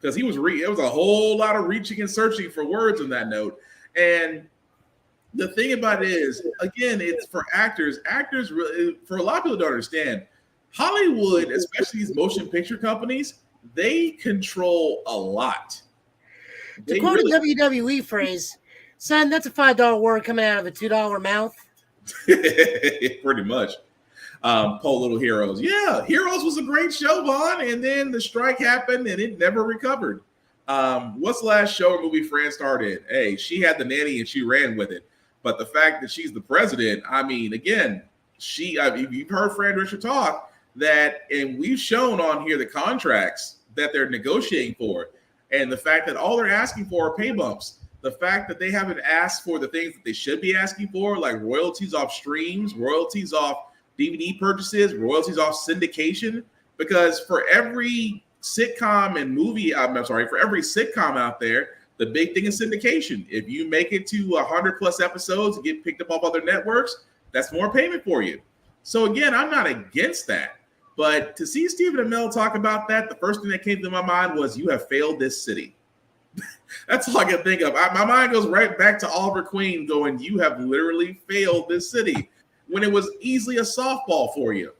because it was a whole lot of reaching and searching for words in that note. And the thing about it is, again, it's for actors. Actors, really, for a lot of people, don't understand. Hollywood, especially these motion picture companies, they control a lot. To quote a WWE phrase, son, that's a $5 word coming out of a $2 mouth. Pretty much. Poor Little Heroes. Yeah, Heroes was a great show, Vaughn, and then the strike happened and it never recovered. What's the last show or movie Fran starred in? Hey, she had the nanny and she ran with it. But the fact that she's the president, I mean, again, you've heard Fran Drescher talk that, and we've shown on here the contracts that they're negotiating for, and the fact that all they're asking for are pay bumps. The fact that they haven't asked for the things that they should be asking for, like royalties off streams, royalties off DVD purchases, royalties off syndication, because for every sitcom and movie, for every sitcom out there, the big thing is syndication. If you make it to 100 plus episodes and get picked up off other networks, that's more payment for you. So again, I'm not against that. But to see Stephen Amell talk about that, the first thing that came to my mind was, you have failed this city. That's all I can think of. My mind goes right back to Oliver Queen going, you have literally failed this city, when it was easily a softball for you.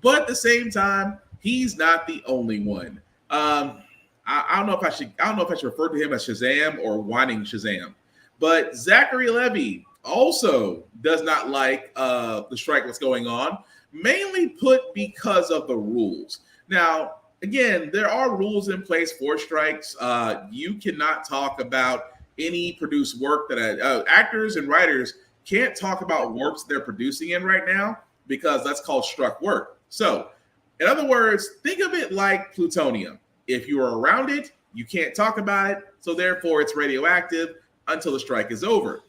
But at the same time, he's not the only one. I don't know if I should refer to him as Shazam or whining Shazam. But Zachary Levi also does not like the strike that's going on, mainly put because of the rules. Now, again, there are rules in place for strikes. You cannot talk about any produced work that actors and writers can't talk about works they're producing in right now, because that's called struck work. So, in other words, think of it like plutonium. If you are around it, you can't talk about it, so therefore it's radioactive until the strike is over.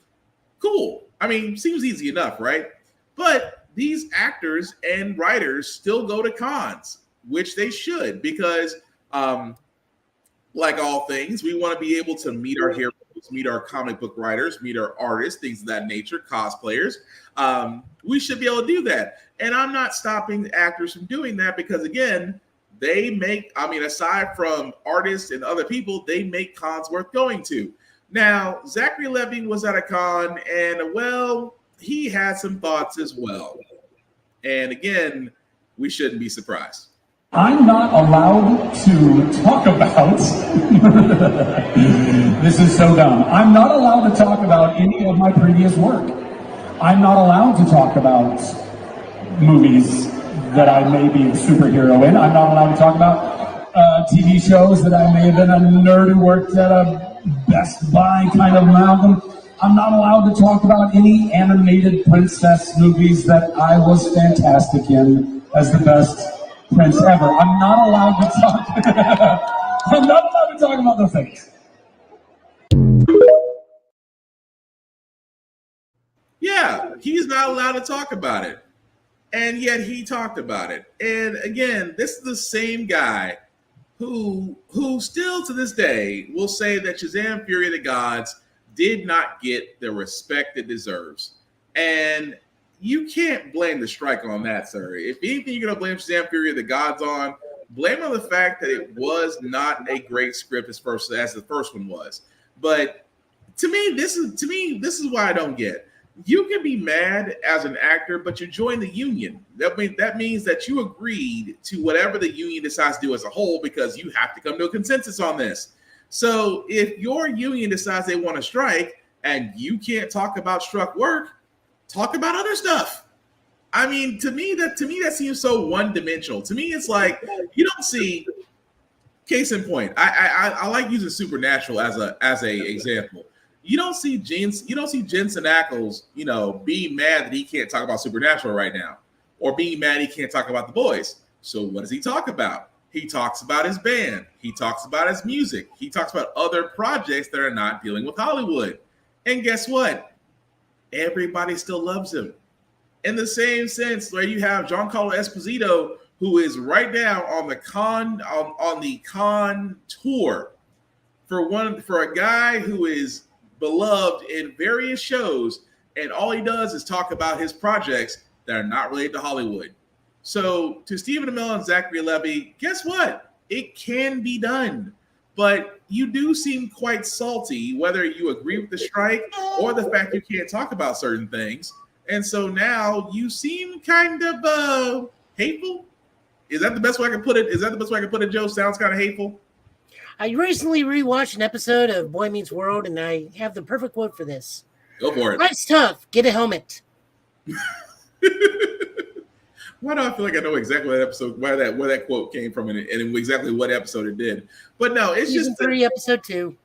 Cool. I mean, seems easy enough, right? But these actors and writers still go to cons, which they should, because like all things, we want to be able to meet our heroes, meet our comic book writers, meet our artists, things of that nature, cosplayers. We should be able to do that. And I'm not stopping actors from doing that, because again, they make, aside from artists and other people, they make cons worth going to. Now, Zachary Levi was at a con, and well, he had some thoughts as well. And again, we shouldn't be surprised. I'm not allowed to talk about, this is so dumb. I'm not allowed to talk about any of my previous work. I'm not allowed to talk about movies that I may be a superhero in. I'm not allowed to talk about TV shows that I may have been a nerd who worked at a Best Buy kind of amalgam. I'm not allowed to talk about any animated princess movies that I was fantastic in as the best prince ever. I'm not allowed to talk. I'm not allowed to talk about those things. Yeah, he's not allowed to talk about it. And yet he talked about it. And again, this is the same guy who still to this day will say that Shazam Fury of the Gods did not get the respect it deserves. And you can't blame the strike on that, sir. If anything you're going to blame Shazam Fury of the Gods on, blame on the fact that it was not a great script as the first one was. But to me, this is why I don't get. You can be mad as an actor, but you join the union. That means that you agreed to whatever the union decides to do as a whole, because you have to come to a consensus on this. So if your union decides they want to strike and you can't talk about struck work, talk about other stuff. I mean, to me that seems so one-dimensional. To me, it's like you don't see. Case in point, I like using Supernatural as a example. You don't see Jensen Ackles, being mad that he can't talk about Supernatural right now, or being mad he can't talk about The Boys. So what does he talk about? He talks about his band. He talks about his music. He talks about other projects that are not dealing with Hollywood. And guess what? Everybody still loves him. In the same sense where you have Giancarlo Esposito, who is right now on the con tour for a guy who is beloved in various shows, and all he does is talk about his projects that are not related to Hollywood. So to Stephen Amell and Zachary Levi, guess what? It can be done. But you do seem quite salty, whether you agree with the strike or the fact you can't talk about certain things. And so now you seem kind of hateful. Is that the best way I can put it? Is that the best way I can put it, Joe? Sounds kind of hateful. I recently rewatched an episode of Boy Meets World, and I have the perfect quote for this. Go for it. Life's tough. Get a helmet. Why do I feel like I know exactly what episode, where that quote came from, and exactly what episode it did? But no, it's Season just 3, episode 2.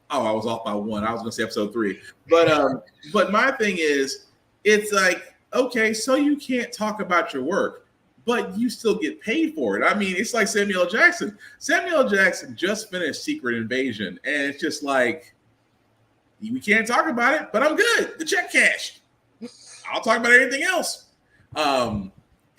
Oh, I was off by one. I was going to say episode 3, but my thing is, it's like, okay, so you can't talk about your work, but you still get paid for it. I mean, it's like Samuel L. Jackson. Samuel L. Jackson just finished Secret Invasion, and it's just like, we can't talk about it, but I'm good. The check cashed. I'll talk about anything else.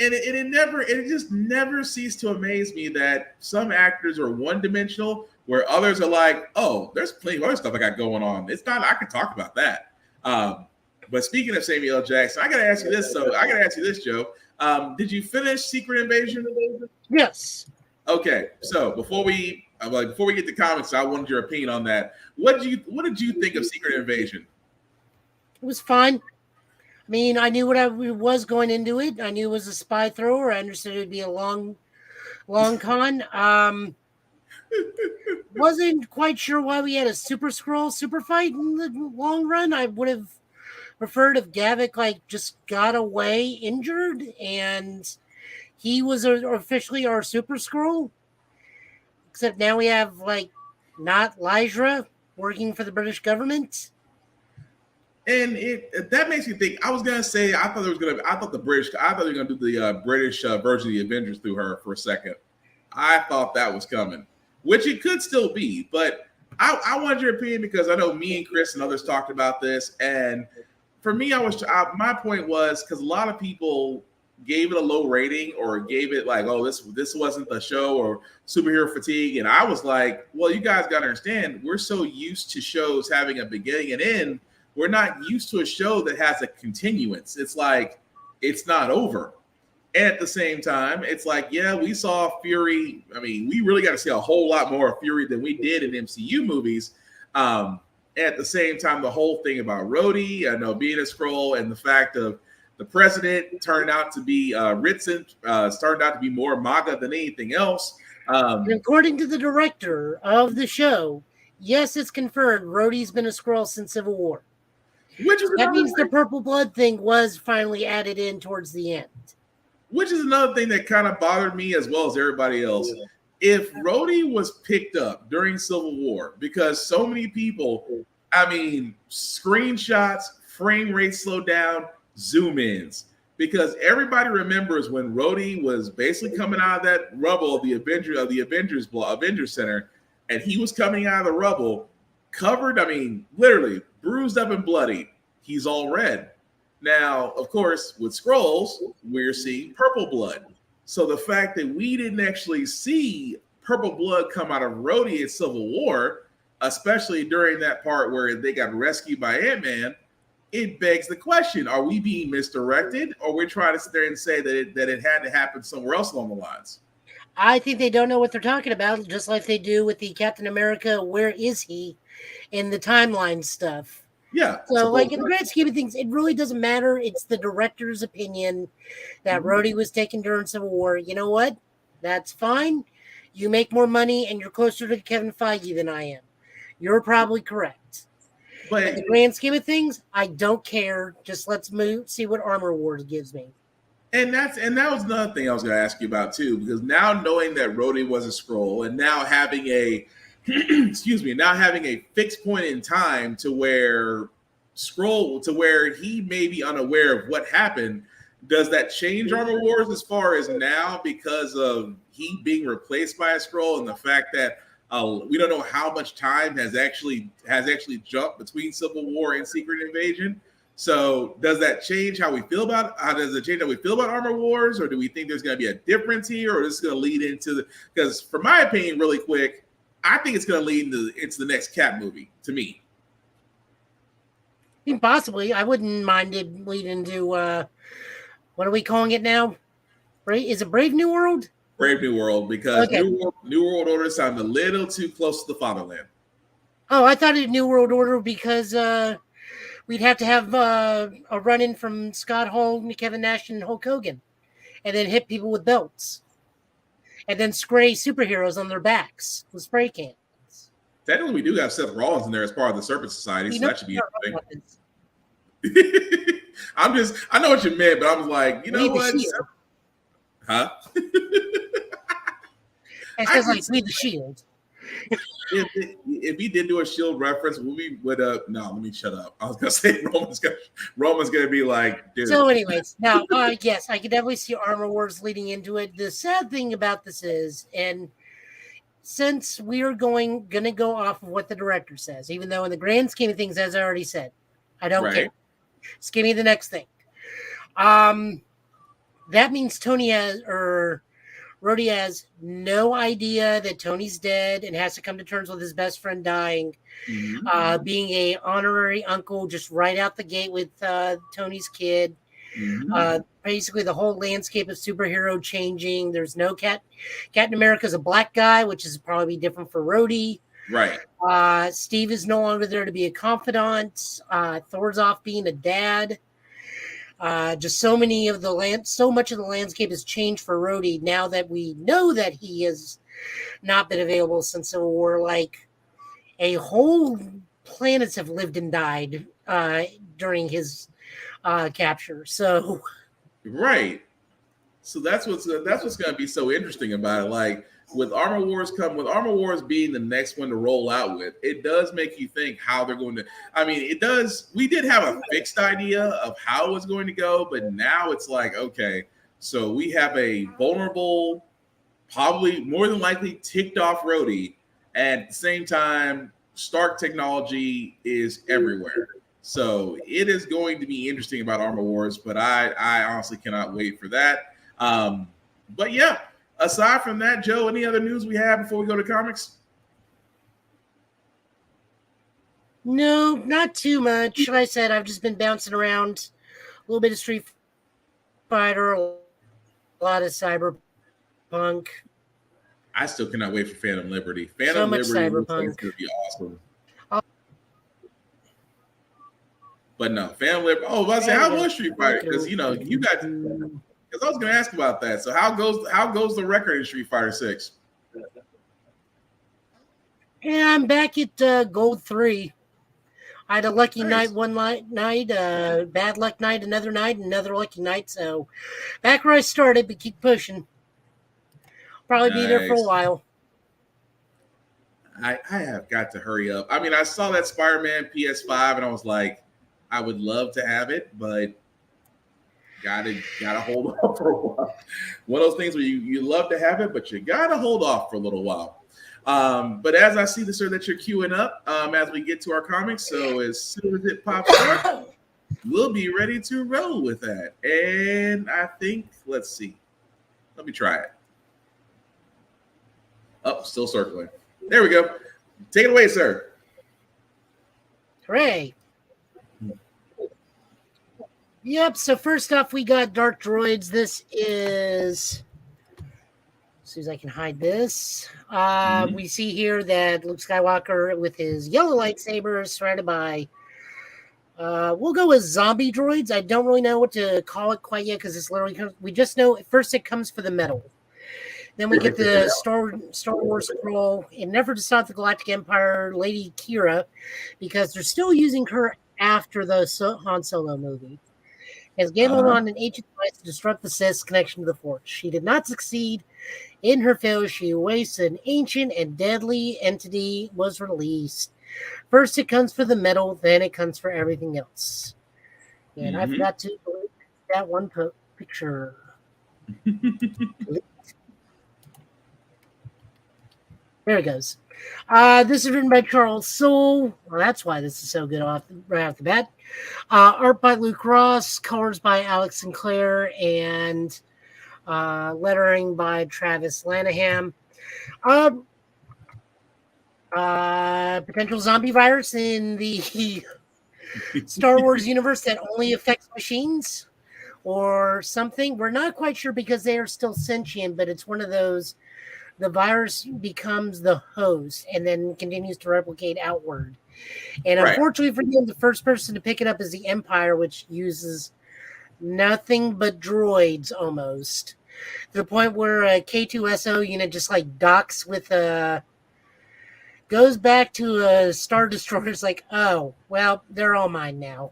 And it just never ceased to amaze me that some actors are one-dimensional, where others are like, oh, there's plenty of other stuff I got going on. It's not, I can talk about that. But speaking of Samuel L. Jackson, I got to ask you this, Joe. Did you finish Secret Invasion? Yes. Okay, so before we get to comics, I wanted your opinion on that. What did you think of Secret Invasion? It was fine. I mean, I knew what I was going into it. I knew it was a spy thriller. I understood it would be a long con. Wasn't quite sure why we had a Super Skrull super fight in the long run. I would have preferred if Gavik just got away injured and he was officially our Super Skrull. Except now we have not Lysra working for the British government. And that makes me think. I was gonna say I thought they were gonna do the British version of the Avengers through her for a second. I thought that was coming, which it could still be. But I wanted your opinion because I know me and Chris and others talked about this. And for me, my point was because a lot of people gave it a low rating or gave it this wasn't the show or superhero fatigue. And I was like, well, you guys got to understand, we're so used to shows having a beginning and end. We're not used to a show that has a continuance. It's like, it's not over. And at the same time, it's like, yeah, we saw Fury. I mean, we really got to see a whole lot more of Fury than we did in MCU movies. At the same time, the whole thing about Rhodey, being a Skrull, and the fact of the president turned out to be Ritson, turned out to be more MAGA than anything else. According to the director of the show, yes, it's confirmed Rhodey's been a Skrull since Civil War. That means the purple blood thing was finally added in towards the end. Which is another thing that kind of bothered me as well as everybody else. If Rhodey was picked up during Civil War, because so many people, screenshots, frame rate slowed down, zoom ins, because everybody remembers when Rhodey was basically coming out of that rubble of the Avengers Center, and he was coming out of the rubble covered, literally bruised up and bloody. He's all red. Now, of course, with Skrulls, we're seeing purple blood. So the fact that we didn't actually see purple blood come out of Rhodey in Civil War, especially during that part where they got rescued by Ant-Man, it begs the question, are we being misdirected, or we're trying to sit there and say that it had to happen somewhere else along the lines? I think they don't know what they're talking about, just like they do with the Captain America, where is he, in the timeline stuff. Yeah. So, in the grand scheme of things, it really doesn't matter. It's the director's opinion that Rhodey was taken during Civil War. You know what? That's fine. You make more money, and you're closer to Kevin Feige than I am. You're probably correct. But in the grand scheme of things, I don't care. Just let's see what Armor Wars gives me. And that was another thing I was going to ask you about too, because now knowing that Rhodey was a Skrull and now having a fixed point in time to where he may be unaware of what happened, does that change Armor Wars as far as now because of he being replaced by a Skrull and the fact that we don't know how much time has actually jumped between Civil War and Secret Invasion? So does that change how we feel about? How does it change how we feel about Armor Wars, or do we think there's going to be a difference here, or this is going to lead into the? Because, for my opinion, really quick, I think it's going to lead into the next Cap movie. To me, I mean, possibly. I wouldn't mind it lead into what are we calling it now? Is it Brave New World? Brave New World, because Okay. New World Order sounds a little too close to the fatherland. Oh, I thought it New World Order because we'd have to have a run-in from Scott Hall, Kevin Nash, and Hulk Hogan, and then hit people with belts, and then spray superheroes on their backs with spray cans. Technically, we do have Seth Rollins in there as part of the Serpent Society, so that should be interesting. I know what you meant, but I was like, you know what? Huh? It says like "Lead the Shield." If he did do a Shield reference, we would no, let me shut up. I was gonna say Roman's gonna be like, dude. So, anyways, now yes, I can definitely see Armor Wars leading into it. The sad thing about this is, and since we are gonna go off of what the director says, even though in the grand scheme of things, as I already said, I don't care. Just give me the next thing. That means Rhodey has no idea that Tony's dead and has to come to terms with his best friend dying. Mm-hmm. Being a honorary uncle just right out the gate with Tony's kid. Mm-hmm. Basically, the whole landscape of superhero changing. There's no Captain America's a black guy, which is probably different for Rhodey. Right. Steve is no longer there to be a confidant. Thor's off being a dad. Just so much of the landscape has changed for Rhodey now that we know that he has not been available since Civil War. Like a whole planets have lived and died during his capture. So right. So that's what's going to be so interesting about it. Like with Armor Wars being the next one to roll out with, it does make you think how they're going to. I mean, it does. We did have a fixed idea of how it was going to go, but now it's like, okay, so we have a vulnerable, probably more than likely ticked off Rhodey, and at the same time, Stark technology is everywhere. So it is going to be interesting about Armor Wars, but I honestly cannot wait for that. But yeah. Aside from that, Joe, any other news we have before we go to comics? no, not too much. Like I said, I've just been bouncing around a little bit of Street Fighter, a lot of Cyberpunk. I still cannot wait for Phantom Liberty. So Phantom much Liberty looks like Cyberpunk. it's going to be awesome. But no, Phantom Liberty. Oh, I was saying, how was Street Fighter? Because you got. Because I was going to ask about that. So how goes the record in Street Fighter 6? Yeah, I'm back at Gold 3. I had a lucky Nice. night one night, bad luck night another night, another lucky night. So back where I started, but keep pushing. Probably be there for a Nice. while. I have got to hurry up. I mean, I saw that Spider-Man PS5 and I was like, I would love to have it, but gotta hold off for a while. One of those things where you love to have it, but you gotta hold off for a little while. But as I see the sir that you're queuing up, as we get to our comics, so as soon as it pops up, we'll be ready to roll with that. And I think, let's see. Let me try it. Oh, still circling. There we go. Take it away, sir. Hooray. Yep, so first off, we got Dark Droids. This is, as soon as I can hide this, we see here that Luke Skywalker with his yellow lightsaber is surrounded by, we'll go with zombie droids. I don't really know what to call it quite yet because it's literally, we just know first it comes for the metal. Then we get the Star Wars scroll. In an effort to stop the Galactic Empire, Lady Kira, because they're still using her after the Han Solo movie, has gambled on an ancient device to disrupt the Sith's connection to the Force. She did not succeed. In her failure, she wasted an ancient and deadly entity was released. First it comes for the metal, then it comes for everything else. And I forgot to delete that one picture. There it goes. This is written by Charles Soule. Well, that's why this is so good right off the bat. Art by Luke Ross, colors by Alex Sinclair, and lettering by Travis Lanham. Potential zombie virus in the Star Wars universe that only affects machines or something. We're not quite sure because they are still sentient, but it's one of those. The virus becomes the host and then continues to replicate outward. And unfortunately for them, the first person to pick it up is the Empire, which uses nothing but droids almost. To the point where a K2SO unit just like docks with goes back to a Star Destroyer. It's like, oh, well, they're all mine now.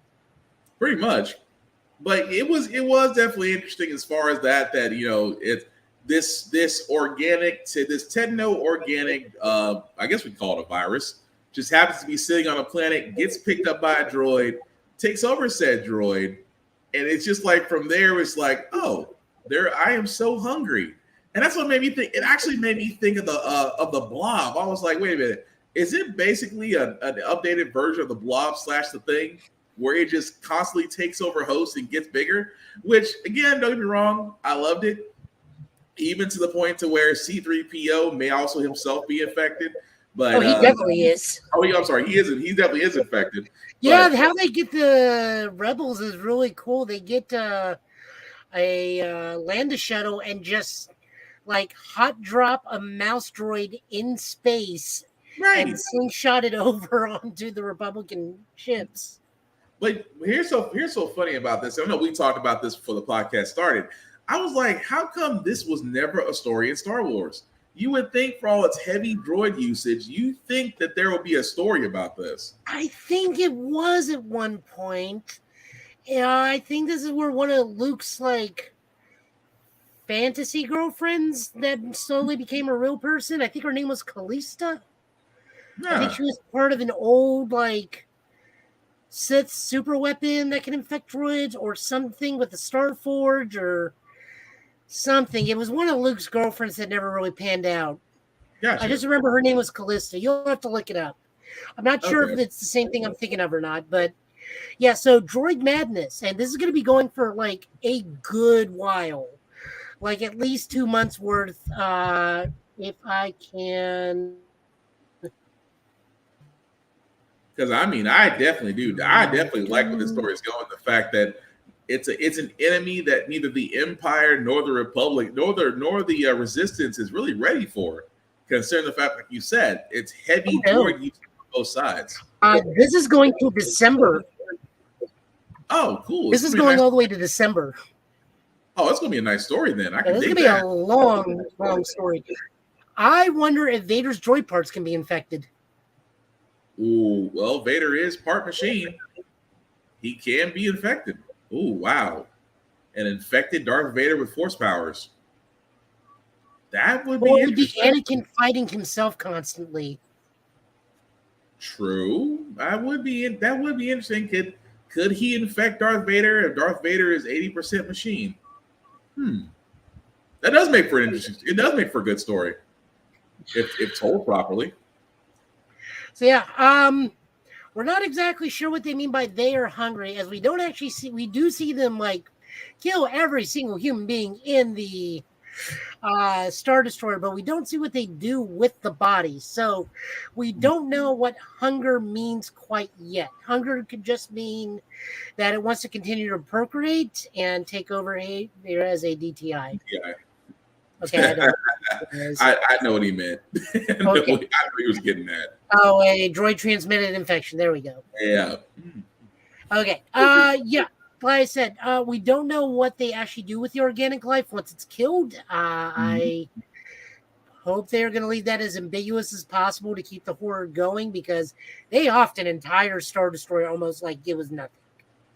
Pretty much. But it was definitely interesting as far as that you know, it's this organic to this techno-organic, I guess we call it a virus, just happens to be sitting on a planet, gets picked up by a droid, takes over said droid, and it's just like from there, it's like, oh, I am so hungry. And that's what made me think. It actually made me think of the Blob. I was like, wait a minute, is it basically an updated version of the Blob / the Thing, where it just constantly takes over hosts and gets bigger? Which, again, don't get me wrong, I loved it. Even to the point to where C-3PO may also himself be infected. But he definitely is. Oh, I'm sorry, he isn't. He definitely is infected. Yeah, but how they get the Rebels is really cool. They get a Landa shuttle and just like hot drop a mouse droid in space and slingshot it over onto the Republican ships. But here's so funny about this. I know we talked about this before the podcast started. I was like, how come this was never a story in Star Wars? You would think for all its heavy droid usage, you think that there would be a story about this. I think it was at one point. Yeah, I think this is where one of Luke's like fantasy girlfriends that slowly became a real person. I think her name was Callista. I think she was part of an old like Sith super weapon that can infect droids or something with the Star Forge or something. It was one of Luke's girlfriends that never really panned out. Gotcha. I just remember her name was Callista. You'll have to look it up. I'm not sure if it's the same thing I'm thinking of or not, but yeah, so Droid Madness, and this is going to be going for like a good while, like at least 2 months worth, if I can. Because I mean, I definitely do. I definitely like where this story is going. The fact that it's an enemy that neither the Empire nor the Republic nor the Resistance is really ready for, considering the fact, like you said, it's heavy droid use on both sides. This is going to December. Oh, cool! This is going all the way to December. Oh, it's going to be a nice story then. It's going to be a long, long story. I wonder if Vader's droid parts can be infected. Ooh, well, Vader is part machine. He can be infected. Ooh, wow. An infected Darth Vader with force powers. That would be interesting. Anakin fighting himself constantly. True. That would be interesting. Could he infect Darth Vader if Darth Vader is 80% machine? That does make for an interesting. It does make for a good story if told properly. So yeah, we're not exactly sure what they mean by they are hungry, as we don't actually see. We do see them like kill every single human being in the Star Destroyer, but we don't see what they do with the body. So we don't know what hunger means quite yet. Hunger could just mean that it wants to continue to procreate and take over there as a DTI. Yeah. Okay, I know what he meant. I know he was getting at. Oh, a droid transmitted infection. There we go. Yeah. Okay. Yeah. Like I said, we don't know what they actually do with the organic life once it's killed. I hope they're going to leave that as ambiguous as possible to keep the horror going, because they often entire Star Destroyer almost like it was nothing.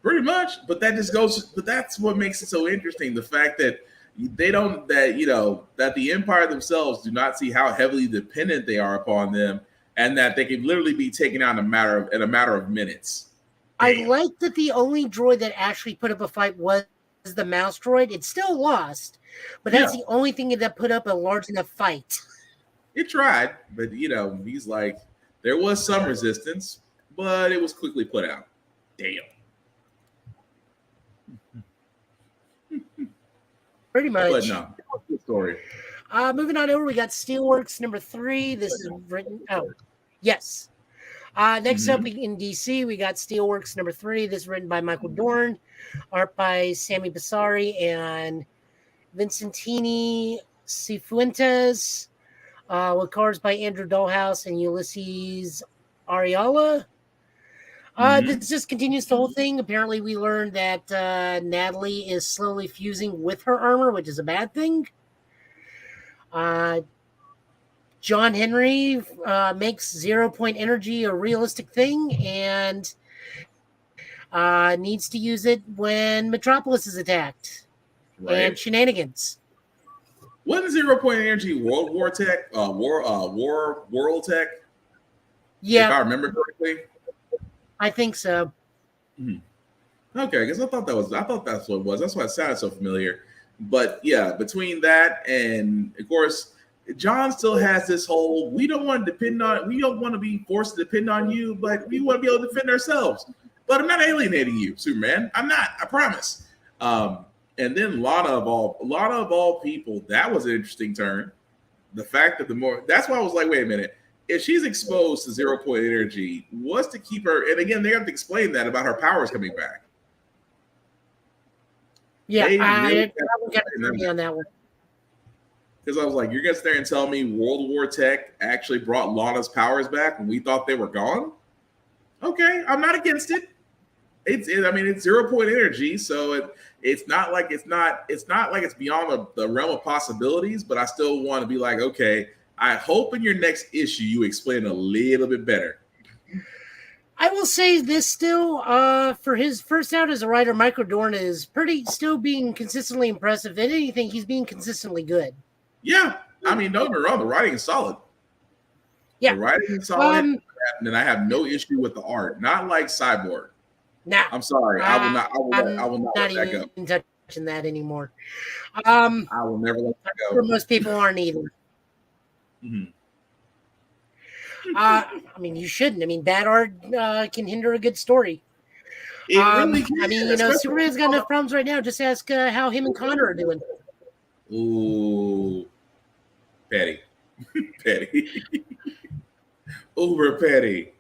Pretty much, but that's what makes it so interesting. The fact that that the Empire themselves do not see how heavily dependent they are upon them, and that they can literally be taken out in a matter of minutes. I like that the only droid that actually put up a fight was the mouse droid. It still lost, but that's the only thing that put up a large enough fight. It tried, but he's like, there was some resistance, but it was quickly put out. Damn. Pretty much. But no, good story. Moving on over, we got Steelworks number 3. This is written. Oh, yes. Next up in DC, we got Steelworks number 3. This is written by Michael Dorn, art by Sammy Basari and Vincentini Cifuentes, with colors by Andrew Dollhouse and Ulysses Ariala. This just continues the whole thing. Apparently, we learned that Natalie is slowly fusing with her armor, which is a bad thing. John Henry makes 0-point energy a realistic thing and needs to use it when Metropolis is attacked. Right. And shenanigans. Wasn't 0-point energy World War Tech? World Tech? Yeah. If I remember correctly. I think so. Okay, because I thought that's what it was. That's why it sounded so familiar. But yeah, between that and of course, John still has this whole we don't want to be forced to depend on you, but we want to be able to defend ourselves. But I'm not alienating you, Superman. I'm not, I promise. And then Lana of all people, that was an interesting turn. The fact that that's why I was like, wait a minute. If she's exposed to 0-point energy, what's to keep her? And again, they have to explain that about her powers coming back. Yeah, I will get on that one. Because I was like, you're going to sit there and tell me World War Tech actually brought Lana's powers back when we thought they were gone? Okay, I'm not against it. It's 0-point energy, so it's not like it's beyond the realm of possibilities. But I still want to be like, okay, I hope in your next issue you explain a little bit better. I will say this still, for his first out as a writer, Michael Dorn is still being consistently impressive. If anything, he's being consistently good. Yeah, don't get me wrong, the writing is solid. Yeah, the writing is solid, and I have no issue with the art. Not like Cyborg. Nah, I'm sorry, I will not let that go. Even touching that anymore. I will never let that go. For most people aren't either. You shouldn't. Bad art can hinder a good story. It really can, Superman's got enough problems right now. Just ask how him and Connor are doing. Ooh, petty. Uber petty.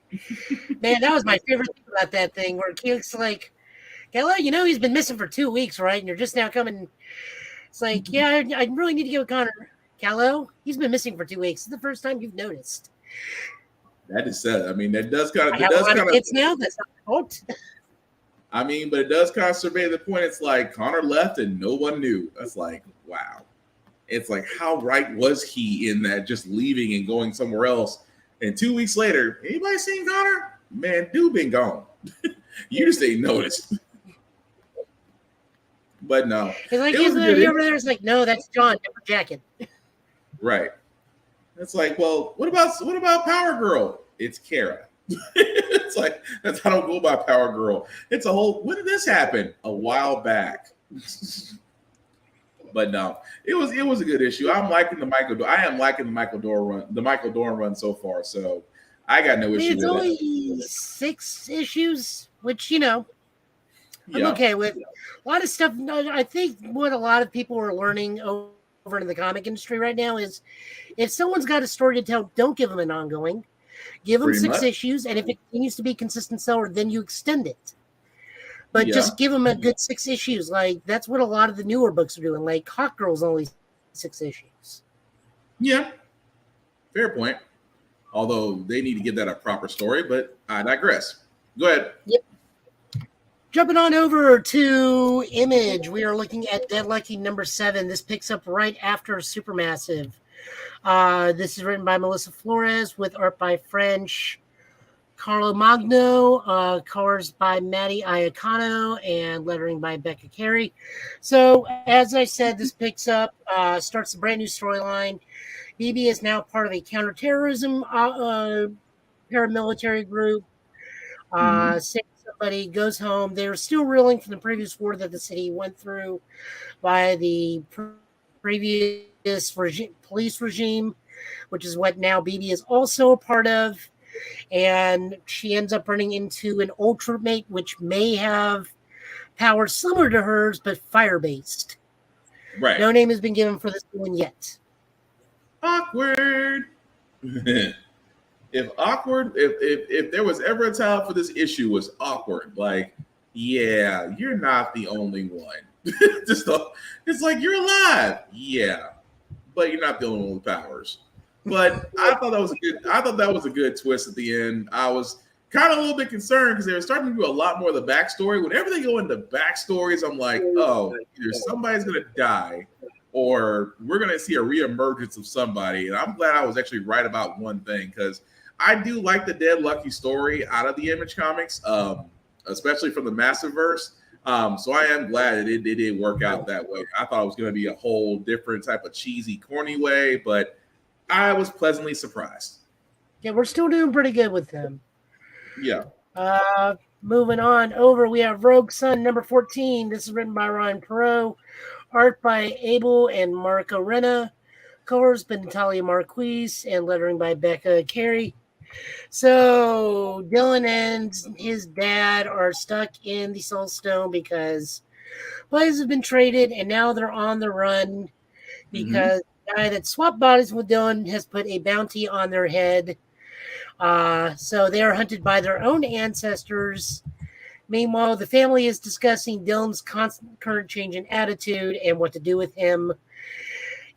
Man, that was my favorite thing about that thing, where Keel's like, Gallo, he's been missing for 2 weeks, right? And you're just now coming. It's like, yeah, I really need to get with Connor. Gallo, he's been missing for 2 weeks. It's the first time you've noticed. That is sad. That does kind of. I have a lot of kids now. That's not my fault. But it does kind of survey the point. It's like Connor left and no one knew. That's like, wow. It's like, how right was he in that, just leaving and going somewhere else? And 2 weeks later, anybody seen Connor? Man, dude been gone. You just ain't noticed. But no. It's like he's over there. It's like, no, that's John, different jacket. Right. It's like, well, what about Power Girl? It's Kara. It's like, I don't go by Power Girl. It's a whole. When did this happen? A while back. But no, it was a good issue. I am liking the Michael Dorn run so far. So I got no issue with it. It's only 6 issues, which I'm okay with. A lot of stuff. I think what a lot of people are learning over in the comic industry right now is, if someone's got a story to tell, don't give them an ongoing. Give them 6 issues, and if it continues to be a consistent seller, then you extend it. But just give them a good 6 issues. Like, that's what a lot of the newer books are doing. Like, Hawkgirl's only 6 issues. Yeah, fair point. Although they need to give that a proper story, but I digress. Go ahead. Yep. Jumping on over to Image, we are looking at Dead Lucky number 7. This picks up right after Supermassive. This is written by Melissa Flores with art by French Carlo Magno, colors by Maddie Iacano, and lettering by Becca Carey. So, as I said, this picks up, starts a brand new storyline. BB is now part of a counterterrorism paramilitary group. Somebody goes home. They're still reeling from the previous war that the city went through by the previous police regime. which is what now BB is also a part of. And she ends up running into an Ultramate, which may have powers similar to hers, but fire-based. Right. No name has been given for this one yet. Awkward. If there was ever a time for this issue was awkward, like, yeah, you're not the only one. It's like, you're alive. Yeah. But you're not the only one with powers. But I thought that was a good twist at the end. I was kind of a little bit concerned because they were starting to do a lot more of the backstory. Whenever they go into backstories, I'm like, oh, either somebody's gonna die or we're gonna see a reemergence of somebody. And I'm glad I was actually right about one thing, because I do like the Dead Lucky story out of the Image comics, especially from the Massiveverse. So I am glad that it did work out that way. I thought it was going to be a whole different type of cheesy, corny way, but I was pleasantly surprised. Yeah, we're still doing pretty good with them. Yeah. Moving on over, we have Rogue Sun number 14. This is written by Ryan Perot, art by Abel and Marco Renna, colors by Natalia Marquise, and lettering by Becca Carey. So Dylan and his dad are stuck in the Soul Stone because bodies have been traded, and now they're on the run because the guy that swapped bodies with Dylan has put a bounty on their head. So they are hunted by their own ancestors. Meanwhile, the family is discussing Dylan's constant current change in attitude and what to do with him.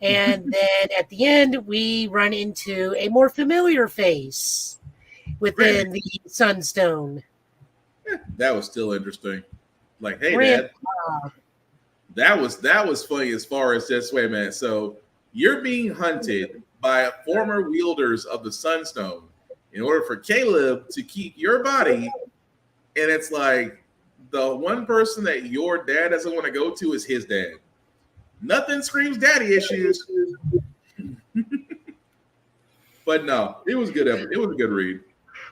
And then at the end, we run into a more familiar face within the Sunstone. That was still interesting. Like, hey, Dad. That was funny as far as just, wait a minute. So you're being hunted by former wielders of the Sunstone in order for Caleb to keep your body. And it's like, the one person that your dad doesn't want to go to is his dad. Nothing screams daddy issues. But no, it was good. It was a good read.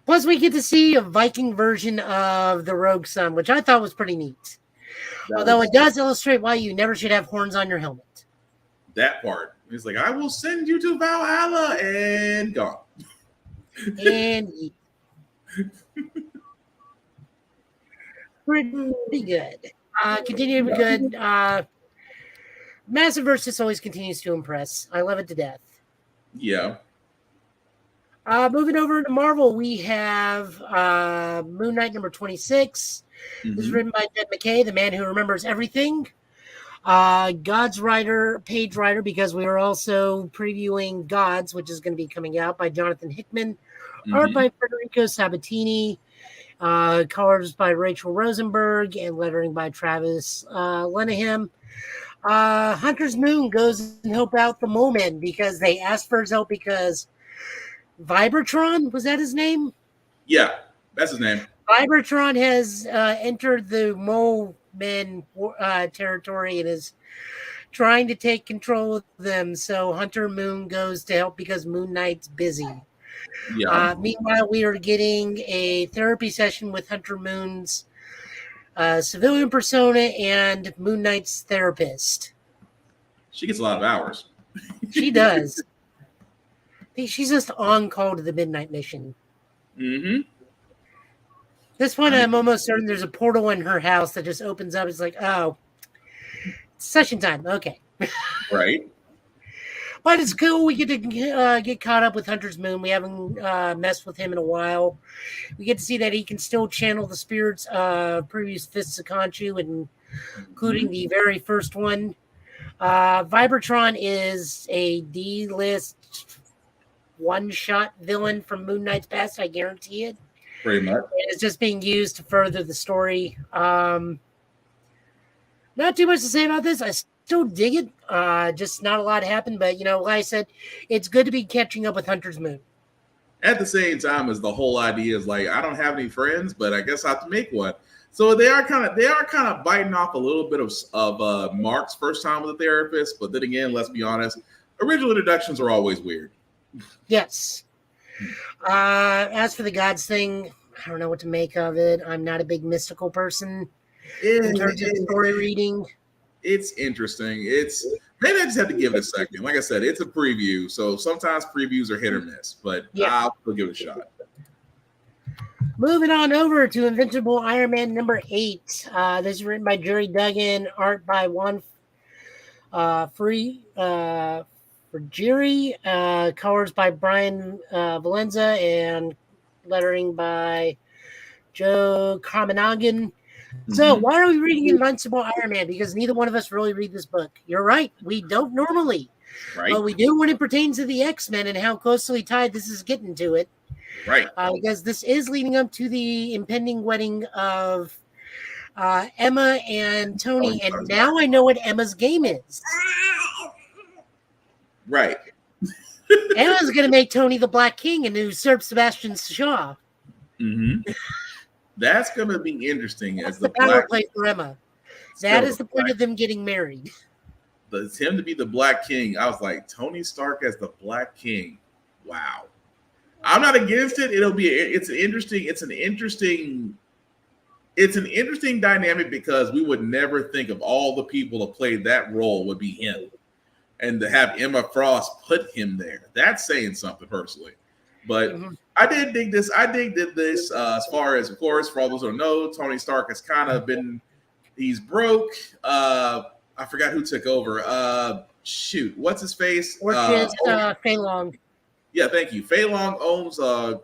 Plus, we get to see a Viking version of the Rogue Sun, which I thought was pretty neat. Although it does illustrate why you never should have horns on your helmet. That part. It's like, I will send you to Valhalla, and gone. And pretty good. Continue to be good. Massiveverse just always continues to impress. I love it to death. Yeah. Moving over to Marvel, we have Moon Knight number 26. This is written by Jed MacKay, the man who remembers everything. God's page writer, because we are also previewing Gods, which is going to be coming out, by Jonathan Hickman. Art by Federico Sabatini. Colors by Rachel Rosenberg, and lettering by Travis Lenahem. Hunter's Moon goes and help out the Mole Men because they asked for his help because Vibertron, was that his name? Yeah, that's his name. Vibertron has entered the Mole Men territory and is trying to take control of them. So Hunter Moon goes to help because Moon Knight's busy. Yeah. Meanwhile, we are getting a therapy session with Hunter Moon's civilian persona and Moon Knight's therapist. She gets a lot of hours. She does. She's just on call to the Midnight Mission. This one, I'm almost certain there's a portal in her house that just opens up. It's like, oh, it's session time. Okay. Right. But it's cool. We get to get caught up with Hunter's Moon. We haven't messed with him in a while. We get to see that he can still channel the spirits of previous Fists of Khonshu, including the very first one. Vibertron is a D-list one-shot villain from Moon Knight's past. I guarantee it. Pretty much. It's just being used to further the story. Not too much to say about this. I still dig it. Just not a lot happened, but like I said, it's good to be catching up with Hunter's Moon. At the same time as the whole idea is like, I don't have any friends, but I guess I have to make one. So they are kind of biting off a little bit of Mark's first time with a therapist, but then again, let's be honest, original introductions are always weird. Yes. As for the gods thing, I don't know what to make of it. I'm not a big mystical person in terms of story reading. It's interesting. Maybe I just have to give it a second. Like I said, it's a preview, so sometimes previews are hit or miss, but I'll still give it a shot. Moving on over to Invincible Iron Man number 8. This is written by Jerry Duggan, art by Juan Jerry, colors by Brian Valenza, and lettering by Joe Carmanagan. So why are we reading Invincible Iron Man? Because neither one of us really read this book. You're right. We don't normally. Right. But we do when it pertains to the X-Men and how closely tied this is getting to it. Right. Because this is leading up to the impending wedding of Emma and Tony. And now I know what Emma's game is. Right. Emma's going to make Tony the Black King and usurp Sebastian Shaw. Mm-hmm. That's going to be interesting. That's as the power play for Emma. That is the point of them getting married. It's him to be the Black King. I was like, Tony Stark as the Black King. Wow. I'm not against it. It's an interesting dynamic because we would never think of all the people to play that role would be him. And to have Emma Frost put him there. That's saying something personally. But I did dig this. I dig this as far as, of course, for all those who don't know, Tony Stark has kind of been, he's broke. I forgot who took over. What's his face? Fei Long. Yeah, thank you. Fei Long owns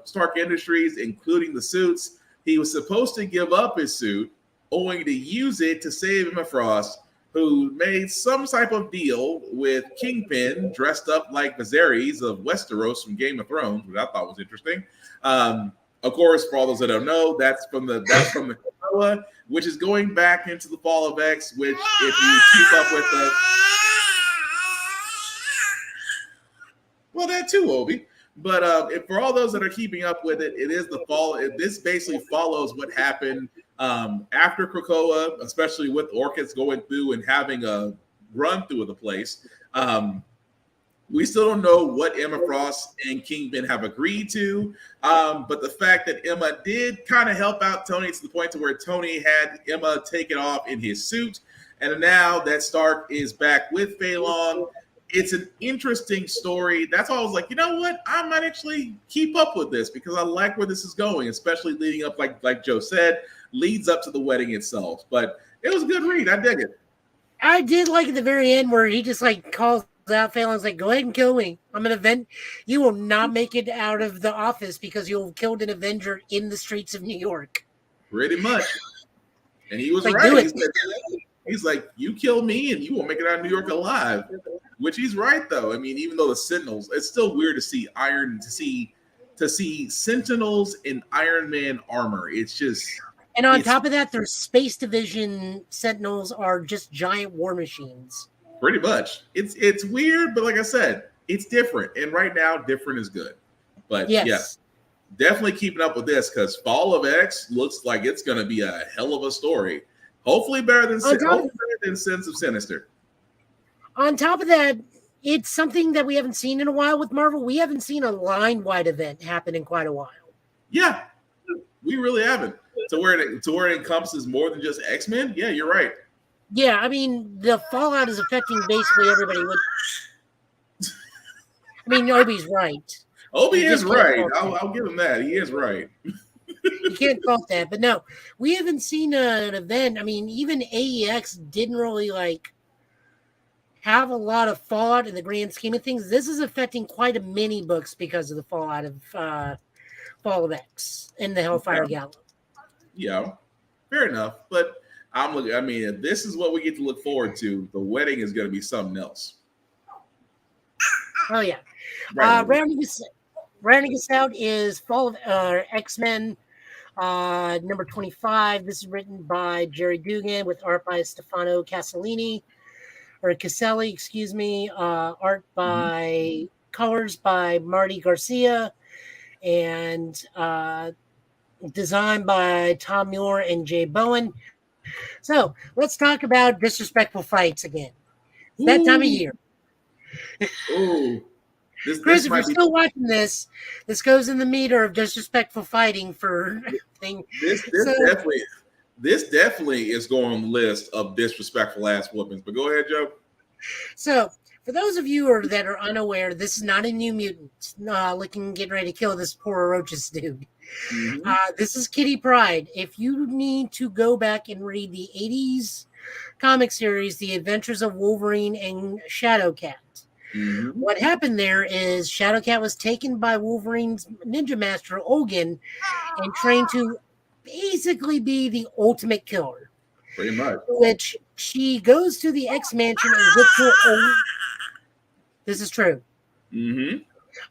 Stark Industries, including the suits. He was supposed to give up his suit, owing to use it to save Emma Frost, who made some type of deal with Kingpin, dressed up like Viserys of Westeros from Game of Thrones, which I thought was interesting. Of course, for all those that don't know, that's from the Krakoa, which is going back into the Fall of X, which if you keep up with the well, that too, Obi. But for all those that are keeping up with it, it is the fall. This basically follows what happened after Krakoa, especially with Orchis going through and having a run through of the place. We still don't know what Emma Frost and Kingpin have agreed to, but the fact that Emma did kind of help out Tony to the point to where Tony had Emma take it off in his suit, and now that Stark is back with Fei Long. It's an interesting story. That's why I was like, you know what? I might actually keep up with this because I like where this is going, especially leading up, like Joe said, leads up to the wedding itself. But it was a good read. I dig it. I did like at the very end where he just calls out Fei Long's like, go ahead and kill me. I'm an event. You will not make it out of the office because you'll have killed an Avenger in the streets of New York. Pretty much. And he was like, right. He's like, you kill me and you won't make it out of New York alive. Which he's right, though. I mean, even though the Sentinels, it's still weird to see to see Sentinels in Iron Man armor. It's just, and on top of that, their Space Division Sentinels are just giant war machines. Pretty much, it's weird, but like I said, it's different. And right now, different is good. But yes, definitely keeping up with this because Fall of X looks like it's going to be a hell of a story. Hopefully, better than Sins of Sinister. On top of that, it's something that we haven't seen in a while with Marvel. We haven't seen a line-wide event happen in quite a while. Yeah, we really haven't. To where it encompasses more than just X-Men. Yeah, you're right. Yeah, I mean, the fallout is affecting basically everybody. I mean, Obi's right. Obi is right. I'll give him that. He is right. You can't fault that. But no, we haven't seen an event. I mean, even AEX didn't really have a lot of fallout in the grand scheme of things. This is affecting quite a many books because of the fallout of Fall of X and the Hellfire Gala. Yeah, fair enough. But if this is what we get to look forward to, the wedding is going to be something else. Oh, yeah. Right. Rounding us out is Fall of X-Men number 25. This is written by Jerry Dugan with art by Stefano Caselli, art by colors by Marty Garcia, and designed by Tom Muir and Jay Bowen. So let's talk about disrespectful fights again. It's that time of year. Ooh. Chris, if you're still watching this goes in the meter of disrespectful fighting for thing. This definitely is going on the list of disrespectful ass whoopings. But go ahead, Joe. So, for those of you that are unaware, this is not a New Mutant getting ready to kill this poor Orochis dude. This is Kitty Pryde. If you need to go back and read the 80s comic series, The Adventures of Wolverine and Shadowcat, what happened there is Shadowcat was taken by Wolverine's ninja master, Ogun, and trained to basically be the ultimate killer. Pretty much. Which she goes to the X Mansion and gets her old. This is true.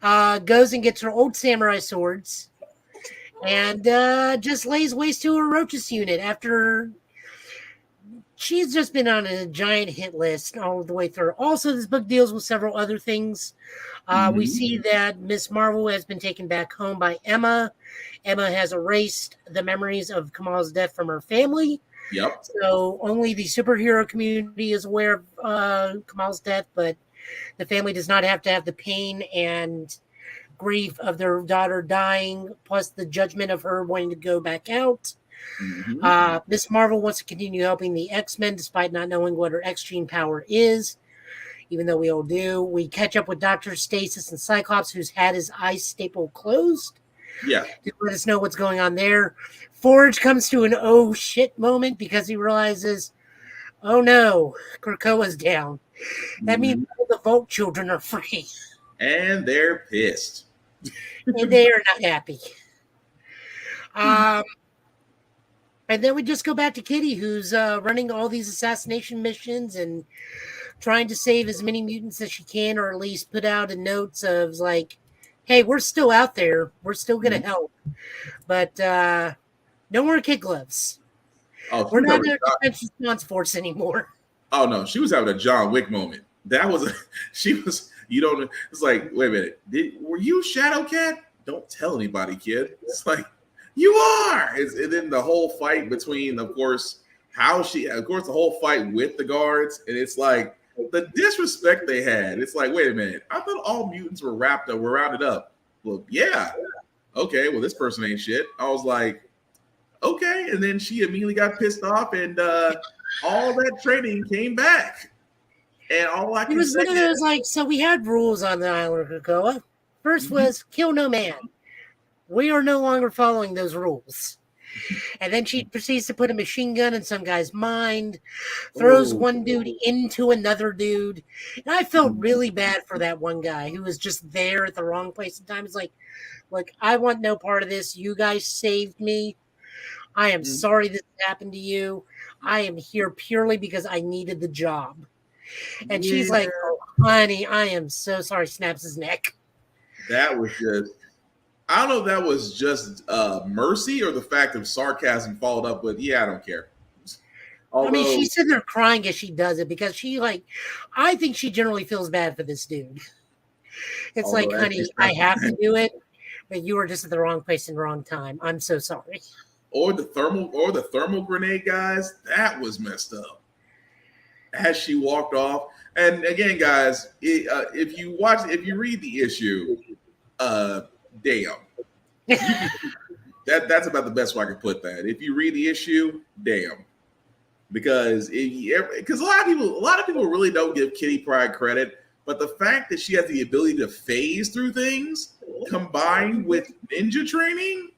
Goes and gets her old samurai swords, and just lays waste to her Orochis unit after she's just been on a giant hit list all the way through. Also, this book deals with several other things. We see that Miss Marvel has been taken back home by Emma. Emma has erased the memories of Kamal's death from her family. Yep. So only the superhero community is aware of Kamal's death, but the family does not have to have the pain and grief of their daughter dying, plus the judgment of her wanting to go back out. Miss Marvel wants to continue helping the X-Men despite not knowing what her X-Gene power is, even though we all do. We catch up with Dr. Stasis and Cyclops, who's had his eyes stapled closed. Yeah. To let us know what's going on there. Forge comes to an oh shit moment because he realizes, oh no, Krakoa's down. That means all the Vault children are free. And they're pissed. And they are not happy. And then we just go back to Kitty, who's running all these assassination missions and trying to save as many mutants as she can, or at least put out a notes of like, hey, we're still out there. We're still going to help. But no more kid gloves. Oh, we're not a defense response force anymore. Oh, no. She was having a John Wick moment. That was it's like, wait a minute. Were you Shadowcat? Don't tell anybody, kid. It's like, you are. And then the whole fight between, of course, the whole fight with the guards. And it's like, the disrespect they had. It's like, wait a minute. I thought all mutants were rounded up. Well, yeah. Okay, well, this person ain't shit. I was like, okay. And then she immediately got pissed off, and all that training came back. And all I can say, it was one of those like, so we had rules on the island of Krakoa. First was kill no man. We are no longer following those rules. And then she proceeds to put a machine gun in some guy's mind, throws one dude into another dude. And I felt really bad for that one guy who was just there at the wrong place and time. It's like, look, I want no part of this. You guys saved me. I am sorry this happened to you. I am here purely because I needed the job. And she's like, oh, honey, I am so sorry. Snaps his neck. That was just, I don't know if that was just mercy or the fact of sarcasm followed up with, yeah, I don't care. Although, I mean, she's sitting there crying as she does it because I think she generally feels bad for this dude. It's like, honey, I have to do it, but you were just at the wrong place and wrong time. I'm so sorry. Or the thermal grenade guys, that was messed up. As she walked off. And again, guys, if you read the issue, damn. That's about the best way I can put that. If you read the issue, damn. Because a lot of people really don't give Kitty Pryde credit, but the fact that she has the ability to phase through things combined with ninja training,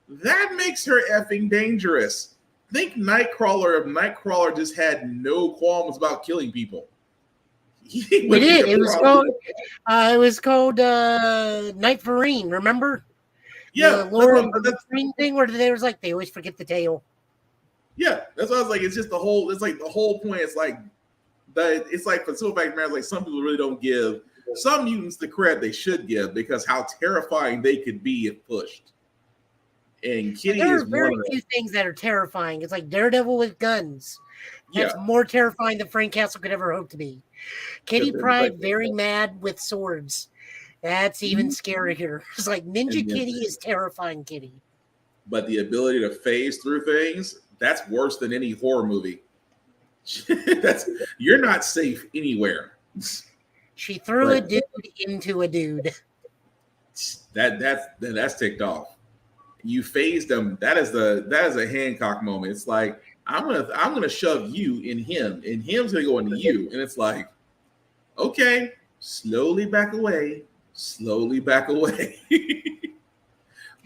that makes her effing dangerous. Think Nightcrawler if Nightcrawler just had no qualms about killing people. It did. It was called Night Vereen, remember? Yeah. The Lord of the Green thing where they was like, they always forget the tail. Yeah, that's what I was like. It's just the whole point. It's like for the simple fact of the matter, like some people really don't give some mutants the credit they should give because how terrifying they could be if pushed. And Kitty there is are very few things that are terrifying. It's like Daredevil with guns. That's more terrifying than Frank Castle could ever hope to be. Kitty Pryde, very mad with swords. That's even scarier. It's like Ninja Kitty is terrifying Kitty. But the ability to phase through things, that's worse than any horror movie. You're not safe anywhere. She threw a dude into a dude. That's ticked off. You phased them. That is a Hancock moment. It's like I'm gonna shove you in him, and him's gonna go into you, and it's like, okay, slowly back away.